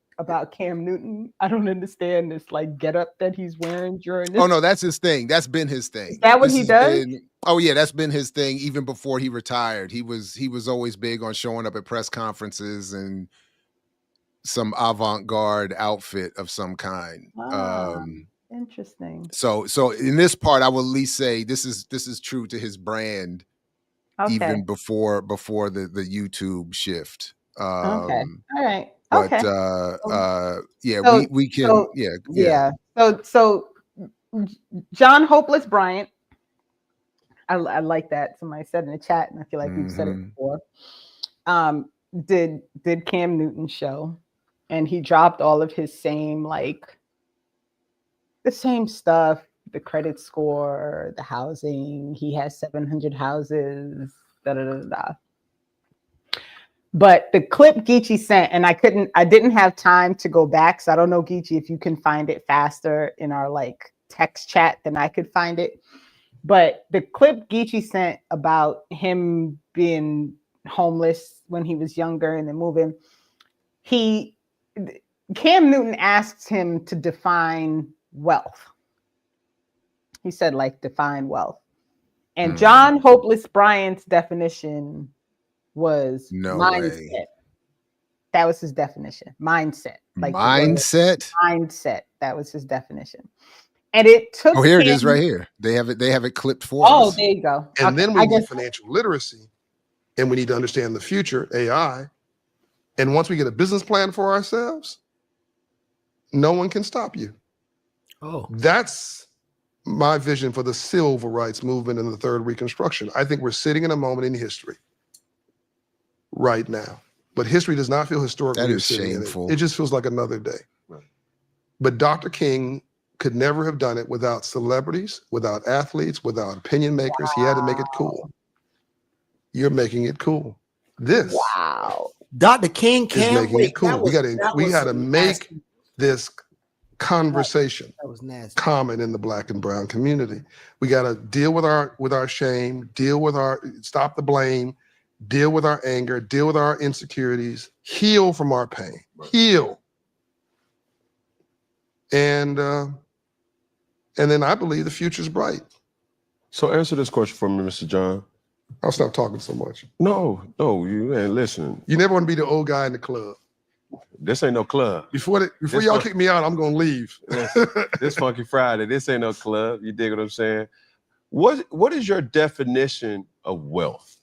Cam Newton. I don't understand this like getup that he's wearing during this. Oh no, that's his thing. That's been his thing. Is that what he does? That's been his thing even before he retired. He was always big on showing up at press conferences and some avant-garde outfit of some kind. Interesting. So in this part, I will at least say this is true to his brand, even before the YouTube shift. Okay. All right. But okay. we can So John Hopeless Bryant, I like that. Somebody said in the chat, and I feel like we've said it before. Did Cam Newton show, and he dropped all of his same the same stuff, the credit score, the housing. He has 700 houses. But the clip Geechee sent, and I didn't have time to go back. So I don't know, Geechee, if you can find it faster in our text chat than I could find it. But the clip Geechee sent about him being homeless when he was younger and then moving, Cam Newton asked him to define wealth. He said, like, define wealth. And John Hopeless Bryant's definition was mindset. That was his definition. Mindset. Like mindset. Mindset. That was his definition. And it took. Oh, here it is, right here. They have it clipped for us. Oh, there you go. And then we need financial literacy, and we need to understand the future, AI. And once we get a business plan for ourselves, no one can stop you. Oh, that's my vision for the civil rights movement and the third Reconstruction. I think we're sitting in a moment in history right now. But history does not feel historic. That is shameful. It just feels like another day. Right. But Dr. King could never have done it without celebrities, without athletes, without opinion makers. Wow. He had to make it cool. You're making it cool. This. Wow. Dr. King can't making it cool. We got to make this conversation that was nasty. Common in the Black and brown community. We got to deal with our shame, stop the blame, deal with our anger, deal with our insecurities, heal from our pain, heal. And then I believe the future's bright. So answer this question for me, Mr. John. I'll stop talking so much. No, you ain't listening. You never want to be the old guy in the club. This ain't no club. Before y'all kick me out, I'm gonna leave. This Funky Friday. This ain't no club. You dig what I'm saying? What is your definition of wealth?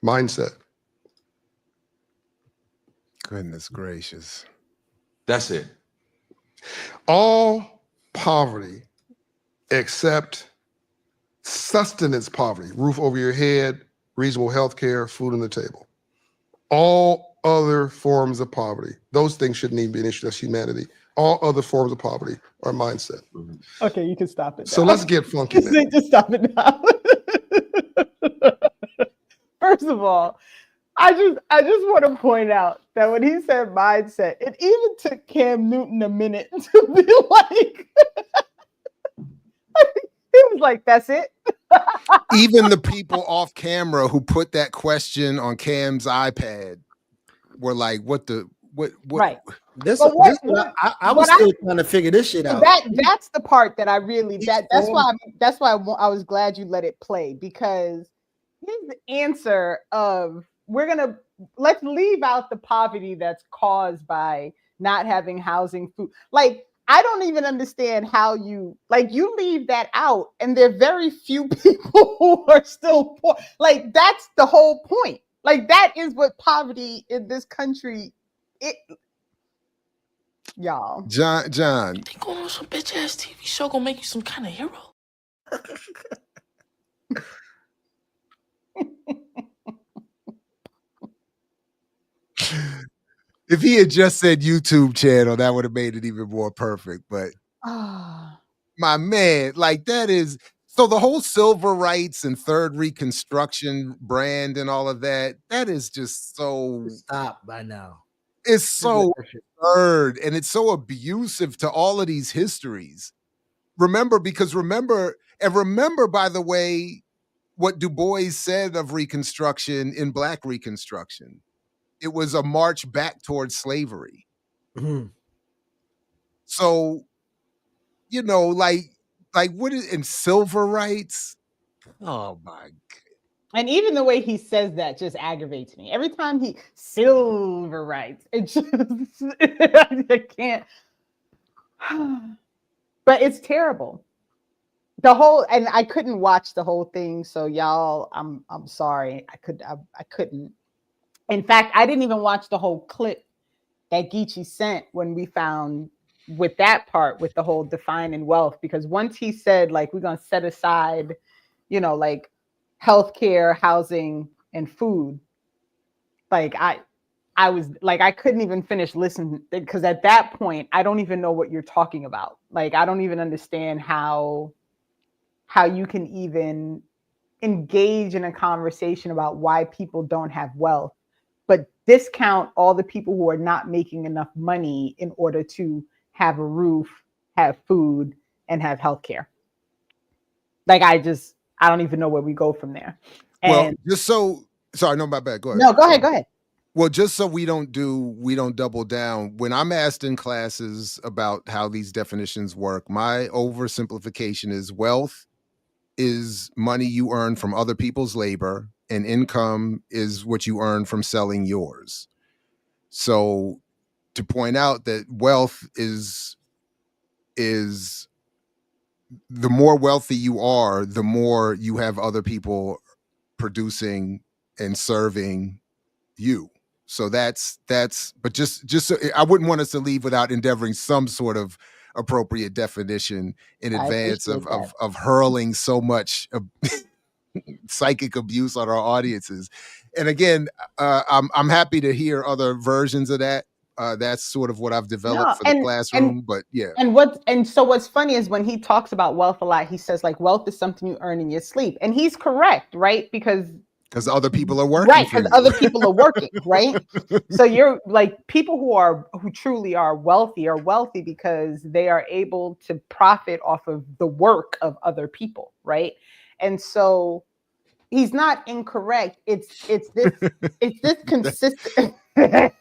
Mindset. Goodness gracious. That's it. All poverty except sustenance poverty, roof over your head, reasonable health care, food on the table. All other forms of poverty, those things shouldn't even be an issue. That's humanity. All other forms of poverty are mindset. Okay, you can stop it now. So let's get funky now. Just stop it now. First of all, I just want to point out that when he said mindset, it even took Cam Newton a minute to be like, he was like, that's it. Even the people off camera who put that question on Cam's iPad were like, what? Right. I was still trying to figure this shit out. That's the part that I really, that's why I was glad you let it play, because his answer of, let's leave out the poverty that's caused by not having housing, food. Like, I don't even understand how you leave that out, and there are very few people who are still poor. Like, that's the whole point. Like, that is what poverty in this country, y'all. John. You think going on some bitch ass TV show gonna make you some kind of hero? If he had just said YouTube channel, that would have made it even more perfect. But my man, like, that is, so the whole civil rights and third Reconstruction brand and all of that is just so, stop by now. It's so absurd, and it's so abusive to all of these histories. Remember, by the way, what Du Bois said of Reconstruction in Black Reconstruction. It was a march back towards slavery. Mm-hmm. So, like what is in civil rights? Oh my God. And even the way he says that just aggravates me. Every time silver rights, it just, I can't. But it's terrible. And I couldn't watch the whole thing. So y'all, I'm sorry. I couldn't. In fact, I didn't even watch the whole clip that Geechee sent when we found with that part with the whole defining wealth, because once he said, like, we're going to set aside, like healthcare, housing, and food, like I was like, I couldn't even finish listening, because at that point, I don't even know what you're talking about. Like, I don't even understand how you can even engage in a conversation about why people don't have wealth, but discount all the people who are not making enough money in order to have a roof, have food, and have healthcare. Like I don't even know where we go from there. Well, And just so sorry, no, my bad. Go ahead. no, go ahead. Well, just so we don't double down. When I'm asked in classes about how these definitions work, my oversimplification is wealth is money you earn from other people's labor, and income is what you earn from selling yours. So to point out that wealth is the more wealthy you are, the more you have other people producing and serving you. So that's but just so I wouldn't want us to leave without endeavoring some sort of appropriate definition in advance of hurling so much psychic abuse on our audiences. And again, I'm happy to hear other versions of that. That's sort of what I've developed for the classroom. But yeah. And so what's funny is when he talks about wealth a lot, he says like wealth is something you earn in your sleep. And he's correct, right? Because other people are working. Right, because other people are working, right? So you're like people who truly are wealthy because they are able to profit off of the work of other people, right? And so he's not incorrect. It's this consistent. I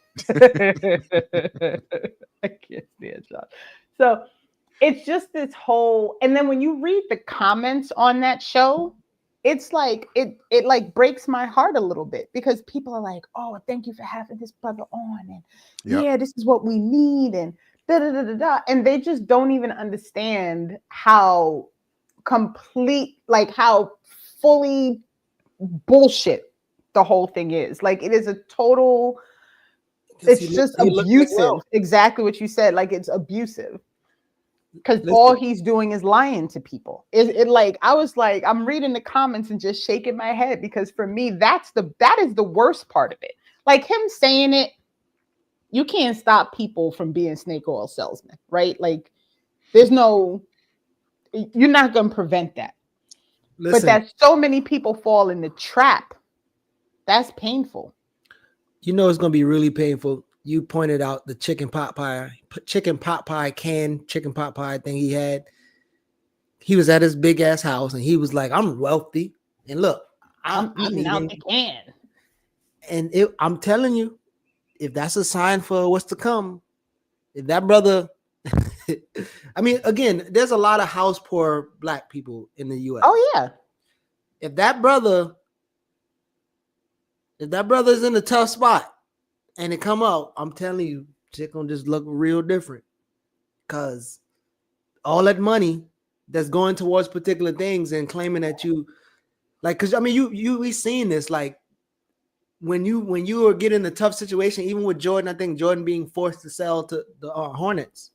can't stand John. So it's just this whole, and then when you read the comments on that show, it's like it like breaks my heart a little bit because people are like, oh, thank you for having this brother on, and yeah, this is what we need, and da da da da da, and they just don't even understand how complete, like how fully bullshit the whole thing is. Like it is a total. It's just abusive. Exactly what you said. Like it's abusive. Because all he's doing is lying to people. It like I was like, I'm reading the comments and just shaking my head because for me, that is the worst part of it. Like him saying it, you can't stop people from being snake oil salesmen, right? Like you're not gonna prevent that. Listen, but that so many people fall in the trap. That's painful. You know it's gonna be really painful. You pointed out the chicken pot pie thing he had. He was at his big ass house and he was like, I'm wealthy. And look, I'm eating out the can. And I'm telling you, if that's a sign for what's to come, if that brother, I mean, again, there's a lot of house poor black people in the US. Oh, yeah. If that brother's in a tough spot, and it come out, I'm telling you, shit gonna just look real different. Cause all that money that's going towards particular things and claiming that you like, cause I mean we seen this, like when you are getting a tough situation, even with Jordan, I think Jordan being forced to sell to the Hornets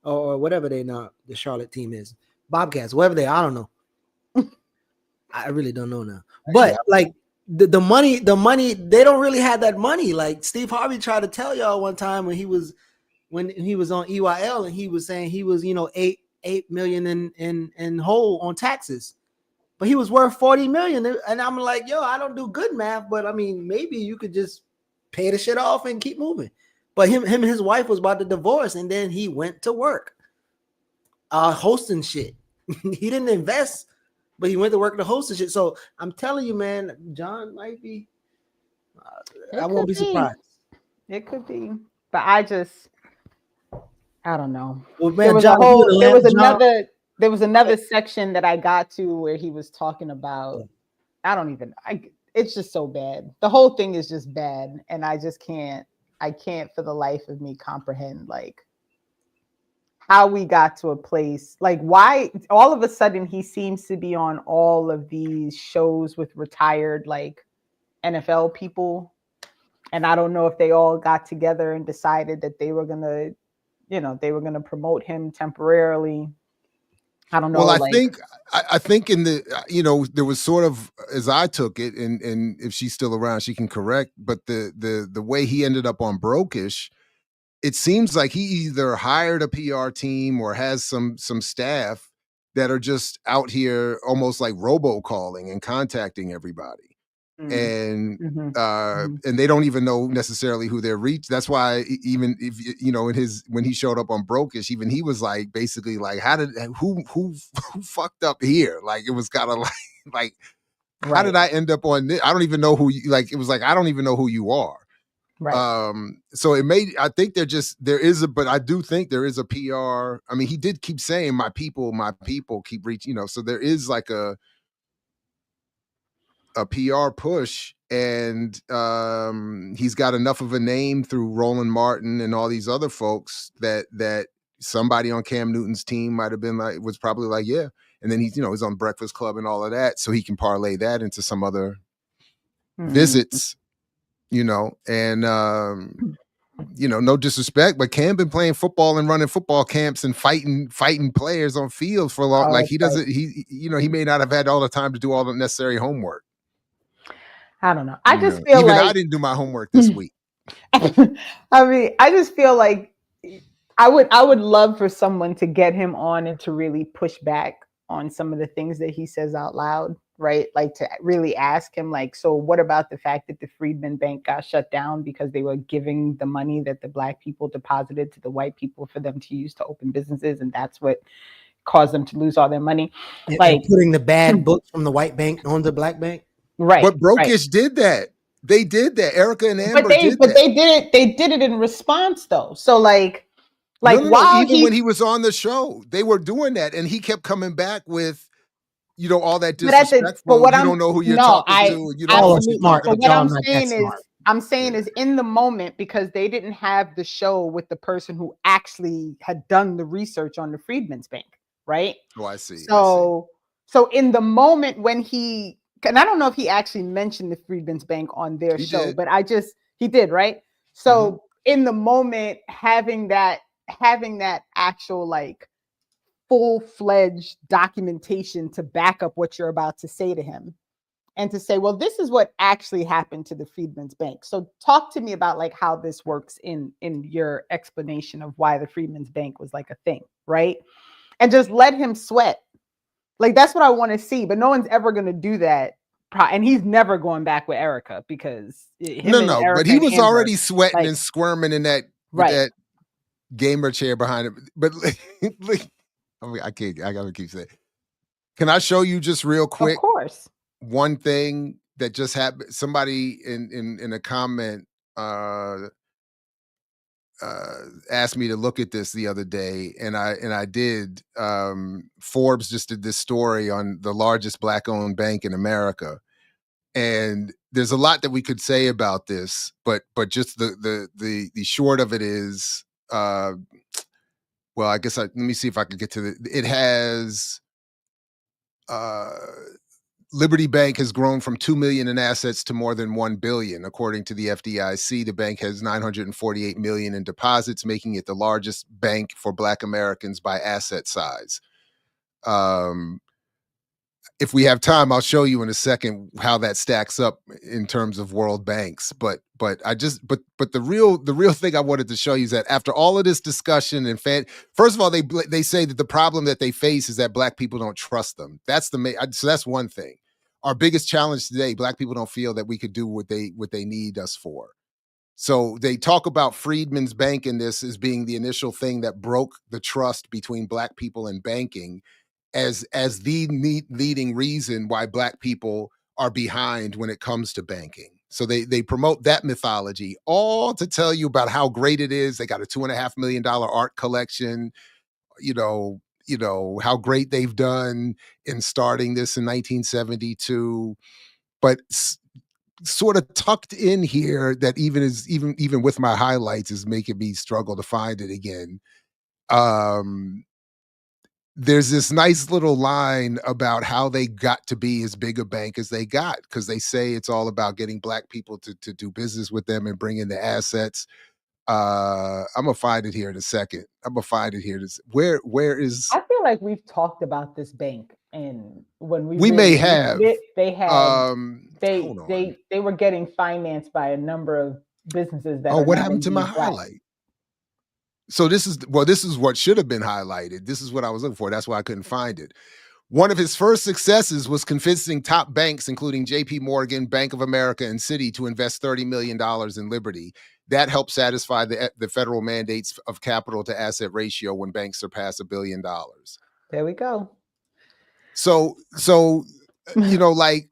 or whatever the Charlotte team is, Bobcats, whatever I don't know. I really don't know now. But like the money, they don't really have that money. Like Steve Harvey tried to tell y'all one time when he was on EYL and he was saying he was, $8 million in hole on taxes, but he was worth 40 million. And I'm like, yo, I don't do good math, but I mean, maybe you could just pay the shit off and keep moving. But him and his wife was about to divorce, and then he went to work hosting shit. He didn't invest, but he went to work to host and shit. So I'm telling you, man, John might be. I won't be surprised. It could be, but I don't know. Well, man, there was another section that I got to where he was talking about. It's just so bad. The whole thing is just bad, and I can't for the life of me comprehend like how we got to a place, like why all of a sudden he seems to be on all of these shows with retired like NFL people. And I don't know if they all got together and decided that they were gonna promote him temporarily. I don't know. Well, I think in the, there was sort of, as I took it, and if she's still around, she can correct, but the way he ended up on Brokish, it seems like he either hired a PR team or has some staff that are just out here almost like robocalling and contacting everybody. and Mhm. and they don't even know necessarily who they're reached. That's why even if when he showed up on Brokish, even he was like basically like, who who fucked up here? Like it was kind of like how did I end up on this? I don't even know who you like. It was like I don't even know who you are. Right. So it made, I think but I do think there is a PR. I mean, he did keep saying my people keep reaching, so there is like a PR push, and he's got enough of a name through Roland Martin and all these other folks that somebody on Cam Newton's team might have been like, was probably like, yeah. And then he's on Breakfast Club and all of that. So he can parlay that into some other visits, and no disrespect, but Cam been playing football and running football camps and fighting players on fields for a long. Like he doesn't, he may not have had all the time to do all the necessary homework. I don't know. I just feel like I didn't do my homework this week. I mean, I just feel like I would love for someone to get him on and to really push back on some of the things that he says out loud, right? Like to really ask him, like, so what about the fact that the Freedmen Bank got shut down because they were giving the money that the Black people deposited to the white people for them to use to open businesses, and that's what caused them to lose all their money? Like putting the bad books from the white bank on the Black bank. Right. But Brokish did that. They did that. Erica and Amber did that. They did it in response though. So like even when he was on the show, they were doing that, and he kept coming back with, all that disrespectful. But what you don't know who you're talking to. You don't know what you're talking about. What I'm saying is in the moment, because they didn't have the show with the person who actually had done the research on the Freedmen's Bank, right? Oh, I see. So in the moment when and I don't know if he actually mentioned the Freedmen's Bank on their show, but he did, right? So in the moment, having that actual like full-fledged documentation to back up what you're about to say to him, and to say, well, this is what actually happened to the Freedmen's Bank. So talk to me about like how this works in your explanation of why the Freedmen's Bank was like a thing, right? And just let him sweat. Like, that's what I want to see, but no one's ever going to do that. And he's never going back with Erica because but he was already sweating and squirming in that that gamer chair behind him. But I gotta keep saying. Can I show you just real quick? Of course. One thing that just happened. Somebody in a comment asked me to look at this the other day, and I did. Forbes just did this story on the largest Black-owned bank in America, and there's a lot that we could say about this, but just the short of it is, well, I guess let me see if I could get to it has. Liberty Bank has grown from 2 million in assets to more than 1 billion. According to the FDIC, the bank has 948 million in deposits, making it the largest bank for Black Americans by asset size. If we have time, I'll show you in a second how that stacks up in terms of world banks. But the real thing I wanted to show you is that after all of this discussion and first of all, they say that the problem that they face is that Black people don't trust them. So that's one thing. Our biggest challenge today, Black people don't feel that we could do what they need us for. So they talk about Freedmen's Bank in this as being the initial thing that broke the trust between Black people and banking, as the leading reason why Black people are behind when it comes to banking. So they promote that mythology, all to tell you about how great it is. They got a $2.5 million art collection, how great they've done in starting this in 1972. But sort of tucked in here that even with my highlights is making me struggle to find it again. There's this nice little line about how they got to be as big a bank as they got, because they say it's all about getting Black people to do business with them and bring in the assets. I'm gonna find it here in a second. Where is? I feel like we've talked about this bank, and when we may have. They had they were getting financed by a number of businesses that. Oh, what happened to my highlight? So this is what should have been highlighted. This is what I was looking for. That's why I couldn't find it. One of his first successes was convincing top banks, including JP Morgan, Bank of America, and Citi, to invest $30 million in Liberty. That helped satisfy the federal mandates of capital to asset ratio when banks surpass $1 billion. There we go. So like and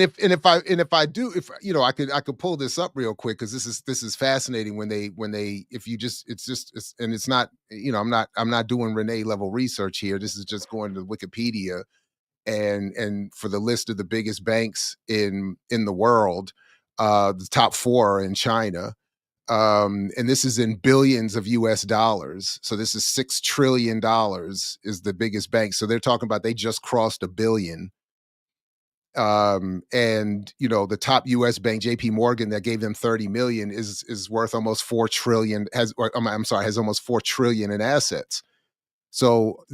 if I do, I could pull this up real quick, because this is fascinating when they and it's not, I'm not doing Renee level research here. This is just going to Wikipedia and for the list of the biggest banks in the world, the top 4 are in China. And this is in billions of US dollars. So this is $6 trillion is the biggest bank. So they're talking about they just crossed $1 billion. And the top US bank, JP Morgan, that gave them 30 million is worth almost 4 trillion, has almost 4 trillion in assets. So,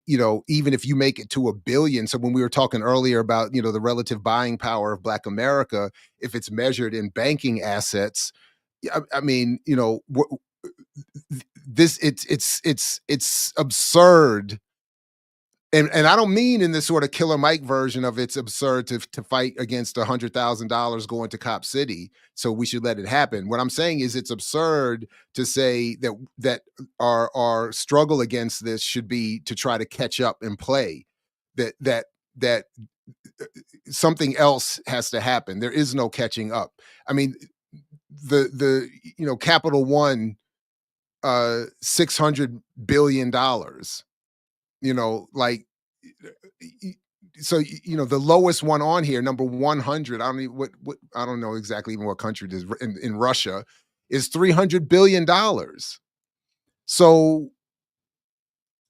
even if you make it to $1 billion, so when we were talking earlier about, the relative buying power of Black America, if it's measured in banking assets, I mean, it's absurd. And I don't mean in this sort of Killer Mike version of it's absurd to fight against $100,000 going to Cop City, so we should let it happen. What I'm saying is it's absurd to say that our struggle against this should be to try to catch up and play. That something else has to happen. There is no catching up. I mean, the Capital One, $600 billion. So the lowest one on here, number 100, I don't know exactly even what country it is, in Russia, is $300 billion. So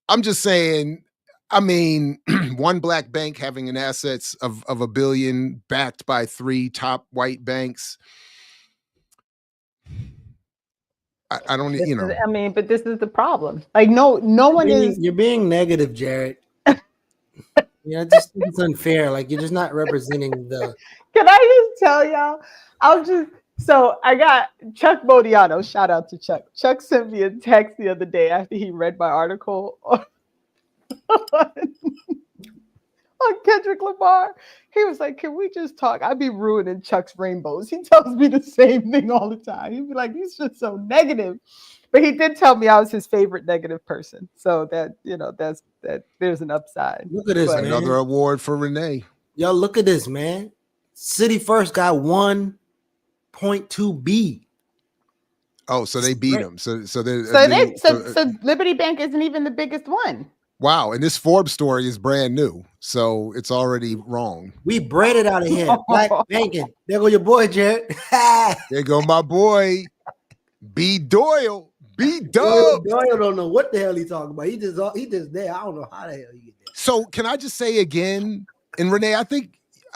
I'm just saying, I mean, one Black bank having an assets of $1 billion, backed by 3 top white banks. I don't, I mean, but this is the problem. Like, no one is. You're being negative, Jared. Just it's unfair. Like, you're just not representing the. Can I just tell y'all? So I got Chuck Modiano. Shout out to Chuck. Chuck sent me a text the other day after he read my article on Kendrick Lamar. He was like, "Can we just talk?" I'd be ruining Chuck's rainbows. He tells me the same thing all the time. He'd be like, "He's just so negative." But he did tell me I was his favorite negative person. So that, there's an upside. Look at this, man. Another award for Renee. Yo, look at this, man. City First got 1.2 B. Oh, so they beat him. So Liberty Bank isn't even the biggest one. Wow, and this Forbes story is brand new, so it's already wrong. We bred it out of here. Black banking. There go your boy, Jared. There go my boy, B. Doyle. B. Doyle don't know what the hell he's talking about. He just there. I don't know how the hell he get there. So can I just say again, and Renee, I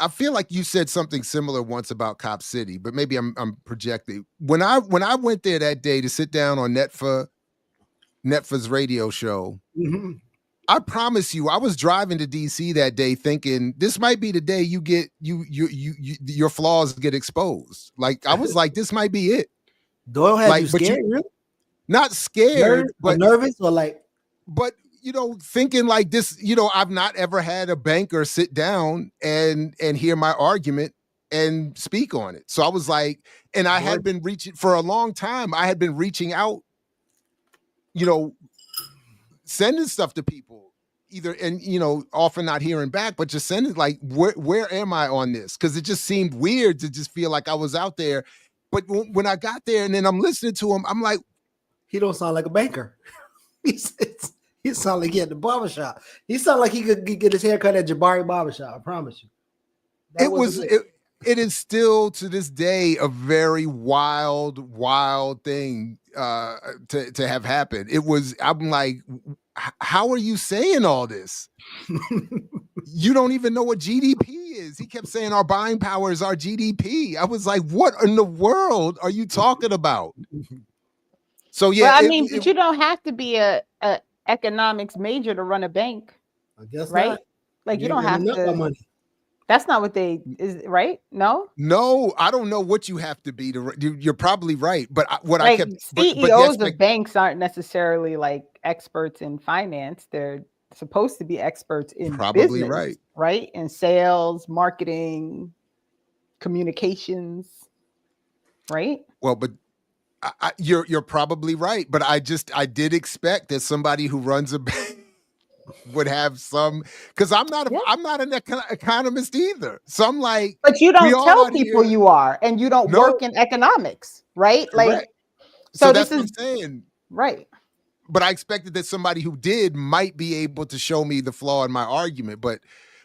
feel like you said something similar once about Cop City, but maybe I'm projecting. When I went there that day to sit down on Netfa's radio show. Mm-hmm. I promise you, I was driving to DC that day thinking this might be the day you get your flaws get exposed. Like, I was like, this might be it. Doyle had you scared, really? Not scared, but nervous, or like, but thinking like this. I've not ever had a banker sit down and hear my argument and speak on it. So I was like, and I had been reaching for a long time. I had been reaching out, sending stuff to people, either, and often not hearing back, but just sending like, where am I on this? Because it just seemed weird to just feel like I was out there. But when I got there and then I'm listening to him, I'm like, he don't sound like a banker. He sound like he at the barbershop. He sound like he could get his hair cut at Jabari barbershop. I promise you. It is still to this day a very wild thing to have happened. I'm like, how are you saying all this? You don't even know what GDP is. He kept saying our buying power is our GDP. I was like, what in the world are you talking about? So yeah, well, but you don't have to be a economics major to run a bank. I guess right. Not. Like, you don't have to. Money. That's not what they is, right? No. No, I don't know what you have to be to. You're probably right, but what I Like kept, CEOs but the expect, of banks aren't necessarily like experts in finance. They're supposed to be experts in probably business, right. right? In sales, marketing, communications, right? Well, but you're probably right, but I did expect that somebody who runs a bank would have some, because I'm not an economist either. So I'm like, but you we don't all tell out people here. you are, and you don't No, work in economics, right? correct. Like, So so that's this what is I'm saying. right. But I expected that somebody who did might be able to show me the flaw in my argument. But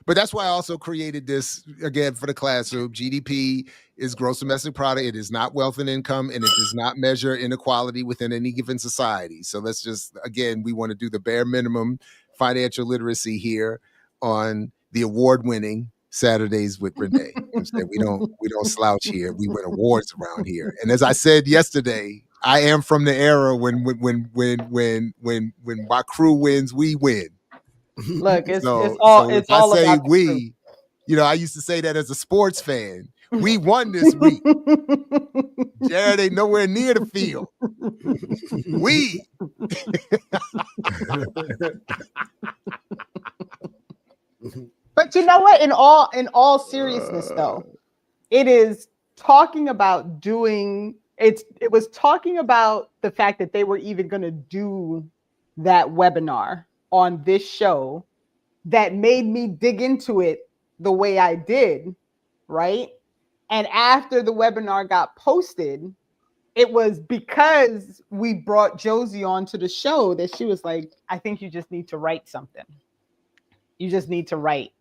that's why I also created this again for the classroom. GDP is gross domestic product. It is not wealth and income, and it does not measure inequality within any given society. So let's just, again, we want to do the bare minimum financial literacy here on the award-winning Saturdays with Renee. We don't slouch here. We win awards around here. And as I said yesterday, I am from the era when my crew wins, we win. Look, it's So all say about we, I used to say that as a sports fan. We won this week. Jared ain't nowhere near the field. We. But you know what? In all seriousness, though, it is talking about doing. It was talking about the fact that they were even going to do that webinar on this show that made me dig into it the way I did, right? And after the webinar got posted, it was because we brought Josie onto the show that she was like, I think you just need to write something. You just need to write.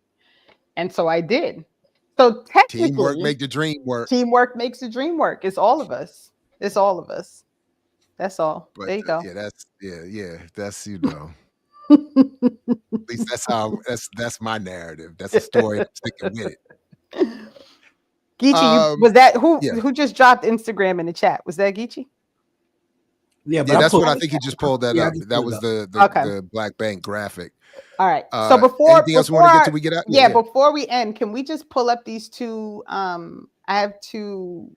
And so I did. So technically, teamwork make the dream work. Teamwork makes the dream work. It's all of us. It's all of us. That's all. But there you go. Yeah, that's that's at least that's my narrative. That's a story. I'm sticking with it. Geechee, was that who just dropped Instagram in the chat? Was that Geechee? Yeah, that's what I think he just pulled that up. That was the Black Bank graphic. All right. So before else we want to get to we get out? Yeah, before we end, can we just pull up these two? I have two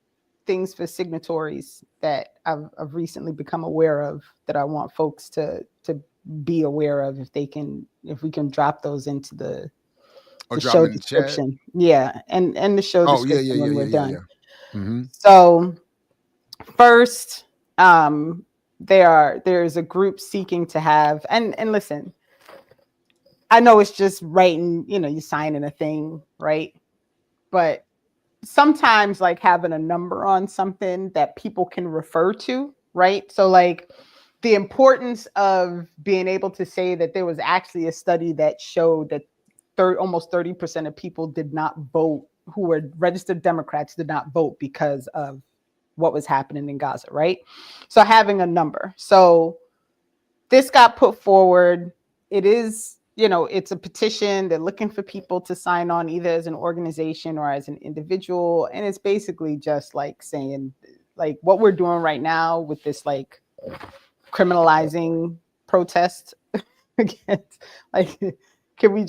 things for signatories that I've recently become aware of that I want folks to be aware of if we can drop those into the show description. Yeah, and the show description when we're done. Mm-hmm. So first, there's a group seeking to have and listen, I know it's just writing, you signing a thing, right? But sometimes like having a number on something that people can refer to, right? So like the importance of being able to say that there was actually a study that showed that almost 30% of people did not vote, who were registered Democrats did not vote because of what was happening in Gaza, right? So having a number. So this got put forward. It is, it's a petition. They're looking for people to sign on either as an organization or as an individual. And it's basically just like saying like what we're doing right now with this like criminalizing protest against like, can we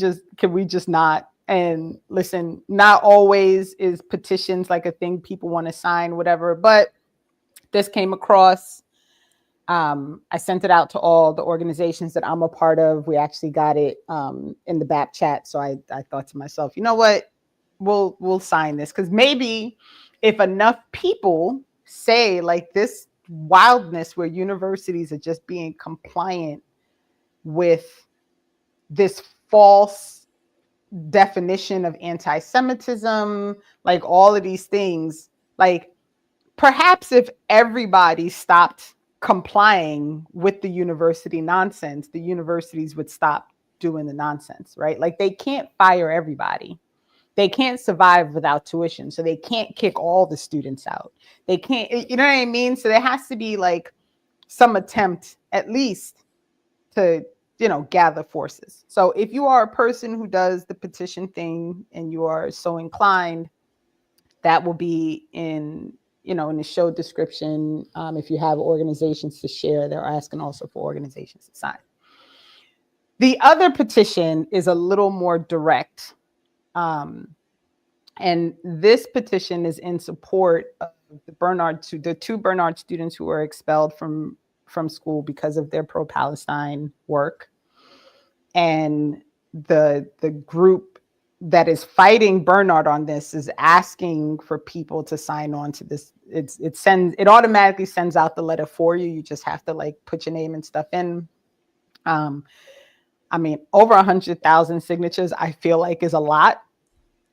just not? And listen, not always is petitions like a thing people want to sign, whatever, but this came across. I sent it out to all the organizations that I'm a part of. We actually got it in the BAP chat. So I thought to myself, you know what, we'll sign this. Because maybe if enough people say like this wildness where universities are just being compliant with this false definition of anti-Semitism, like all of these things, like perhaps if everybody stopped complying with the university nonsense, the universities would stop doing the nonsense, right? Like they can't fire everybody. They can't survive without tuition. So they can't kick all the students out. They can't, you know what I mean? So there has to be like some attempt at least to, gather forces. So if you are a person who does the petition thing and you are so inclined, that will be in the show description. If you have organizations to share, they're asking also for organizations to sign. The other petition is a little more direct. And this petition is in support of the two Bernard students who were expelled from school because of their pro-Palestine work. And the group that is fighting Bernard on this is asking for people to sign on to this. It automatically sends out the letter for you. You just have to like put your name and stuff in. I mean, over 100,000 signatures, I feel like is a lot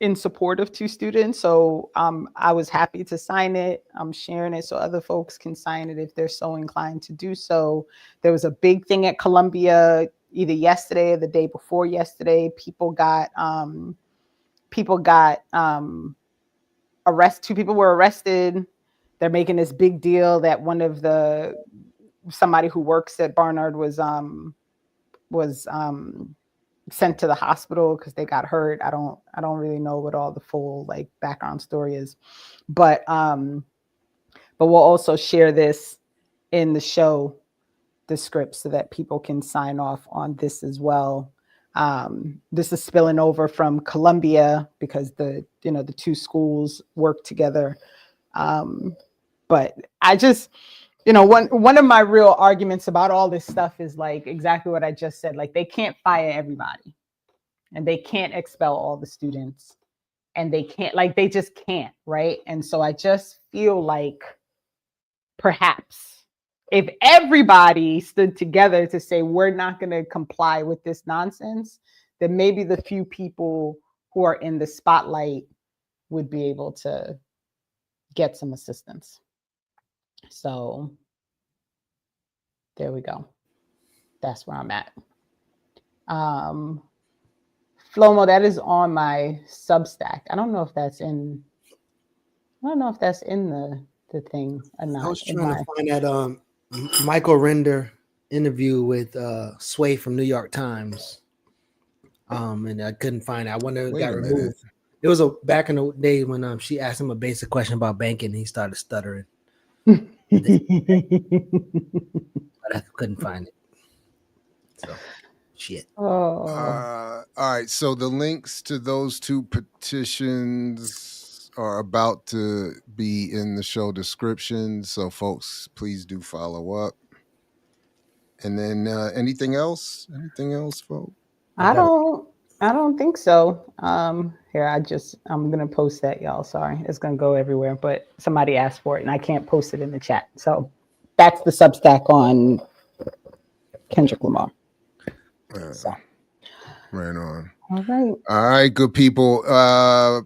in support of two students. So I was happy to sign it. I'm sharing it so other folks can sign it if they're so inclined to do so. There was a big thing at Columbia either yesterday or the day before yesterday. People got arrested. 2 people were arrested. They're making this big deal that somebody who works at Barnard was sent to the hospital because they got hurt. I don't really know what all the full like background story is, but we'll also share this in the show, the script, so that people can sign off on this as well. This is spilling over from Columbia because the two schools work together. But I just, one of my real arguments about all this stuff is like exactly what I just said. Like they can't fire everybody and they can't expel all the students and they just can't. Right. And so I just feel like perhaps if everybody stood together to say, we're not going to comply with this nonsense, then maybe the few people who are in the spotlight would be able to get some assistance. So there we go. That's where I'm at. Flomo, that is on my Substack. I don't know if that's in the thing or not. I was trying to find that Michael Render interview with Sway from New York Times. And I couldn't find it. I wonder if it got removed. It was back in the day when she asked him a basic question about banking and he started stuttering. But I couldn't find it. So shit. All right. So the links to those two petitions are about to be in the show description. So folks, please do follow up. And then anything else? Anything else, folks? I don't think so. Here, I'm gonna post that, y'all. Sorry, it's gonna go everywhere, but somebody asked for it and I can't post it in the chat. So that's the Substack on Kendrick Lamar. Right on. All right, good people.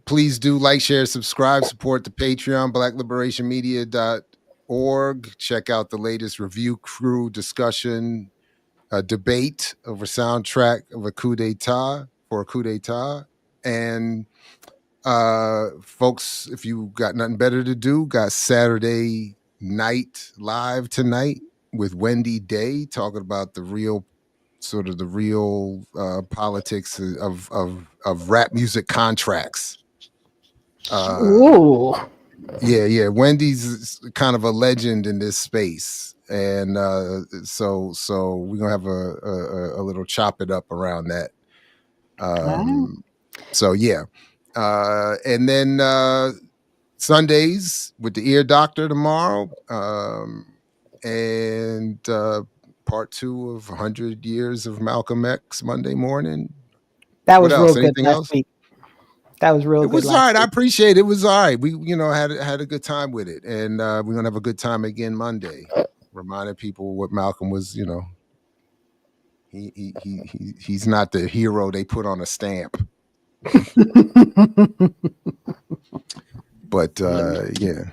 Please do like, share, subscribe, support the Patreon, blackliberationmedia.org. Check out the latest review crew discussion, debate over soundtrack of a coup d'etat. And folks, if you got nothing better to do, got Saturday night live tonight with Wendy Day talking about the real politics of rap music contracts. Ooh. Yeah. Wendy's kind of a legend in this space. And so we're gonna have a little chop it up around that. So yeah. And then Sundays with the Ear Doctor tomorrow. And part 2 of 100 Years of Malcolm X Monday morning. That was real good last week. That was real good. It was all right. I appreciate it. It was all right. We, had a good time with it. And we're going to have a good time again Monday. Reminding people what Malcolm was, he's not the hero they put on a stamp. But yeah.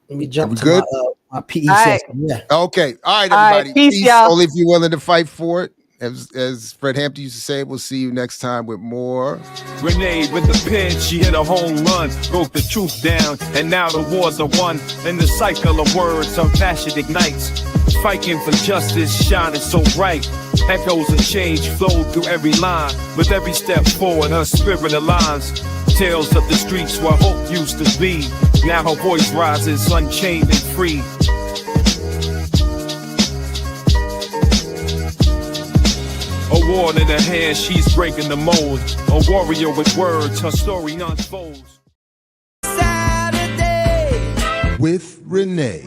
Let me jump to good? my PE session. Yeah. Okay. All right, everybody. Peace, y'all. Only if you're willing to fight for it. As Fred Hampton used to say, we'll see you next time with more. Renee with the pen, she hit a home run, broke the truth down, and now the wars are won. In the cycle of words, her passion ignites, fighting for justice, shining so bright. Echoes of change flow through every line. With every step forward, her spirit aligns. Tales of the streets where hope used to be. Now her voice rises, unchained and free. Award in her hand, she's breaking the mold. A warrior with words, her story unfolds. with Renee.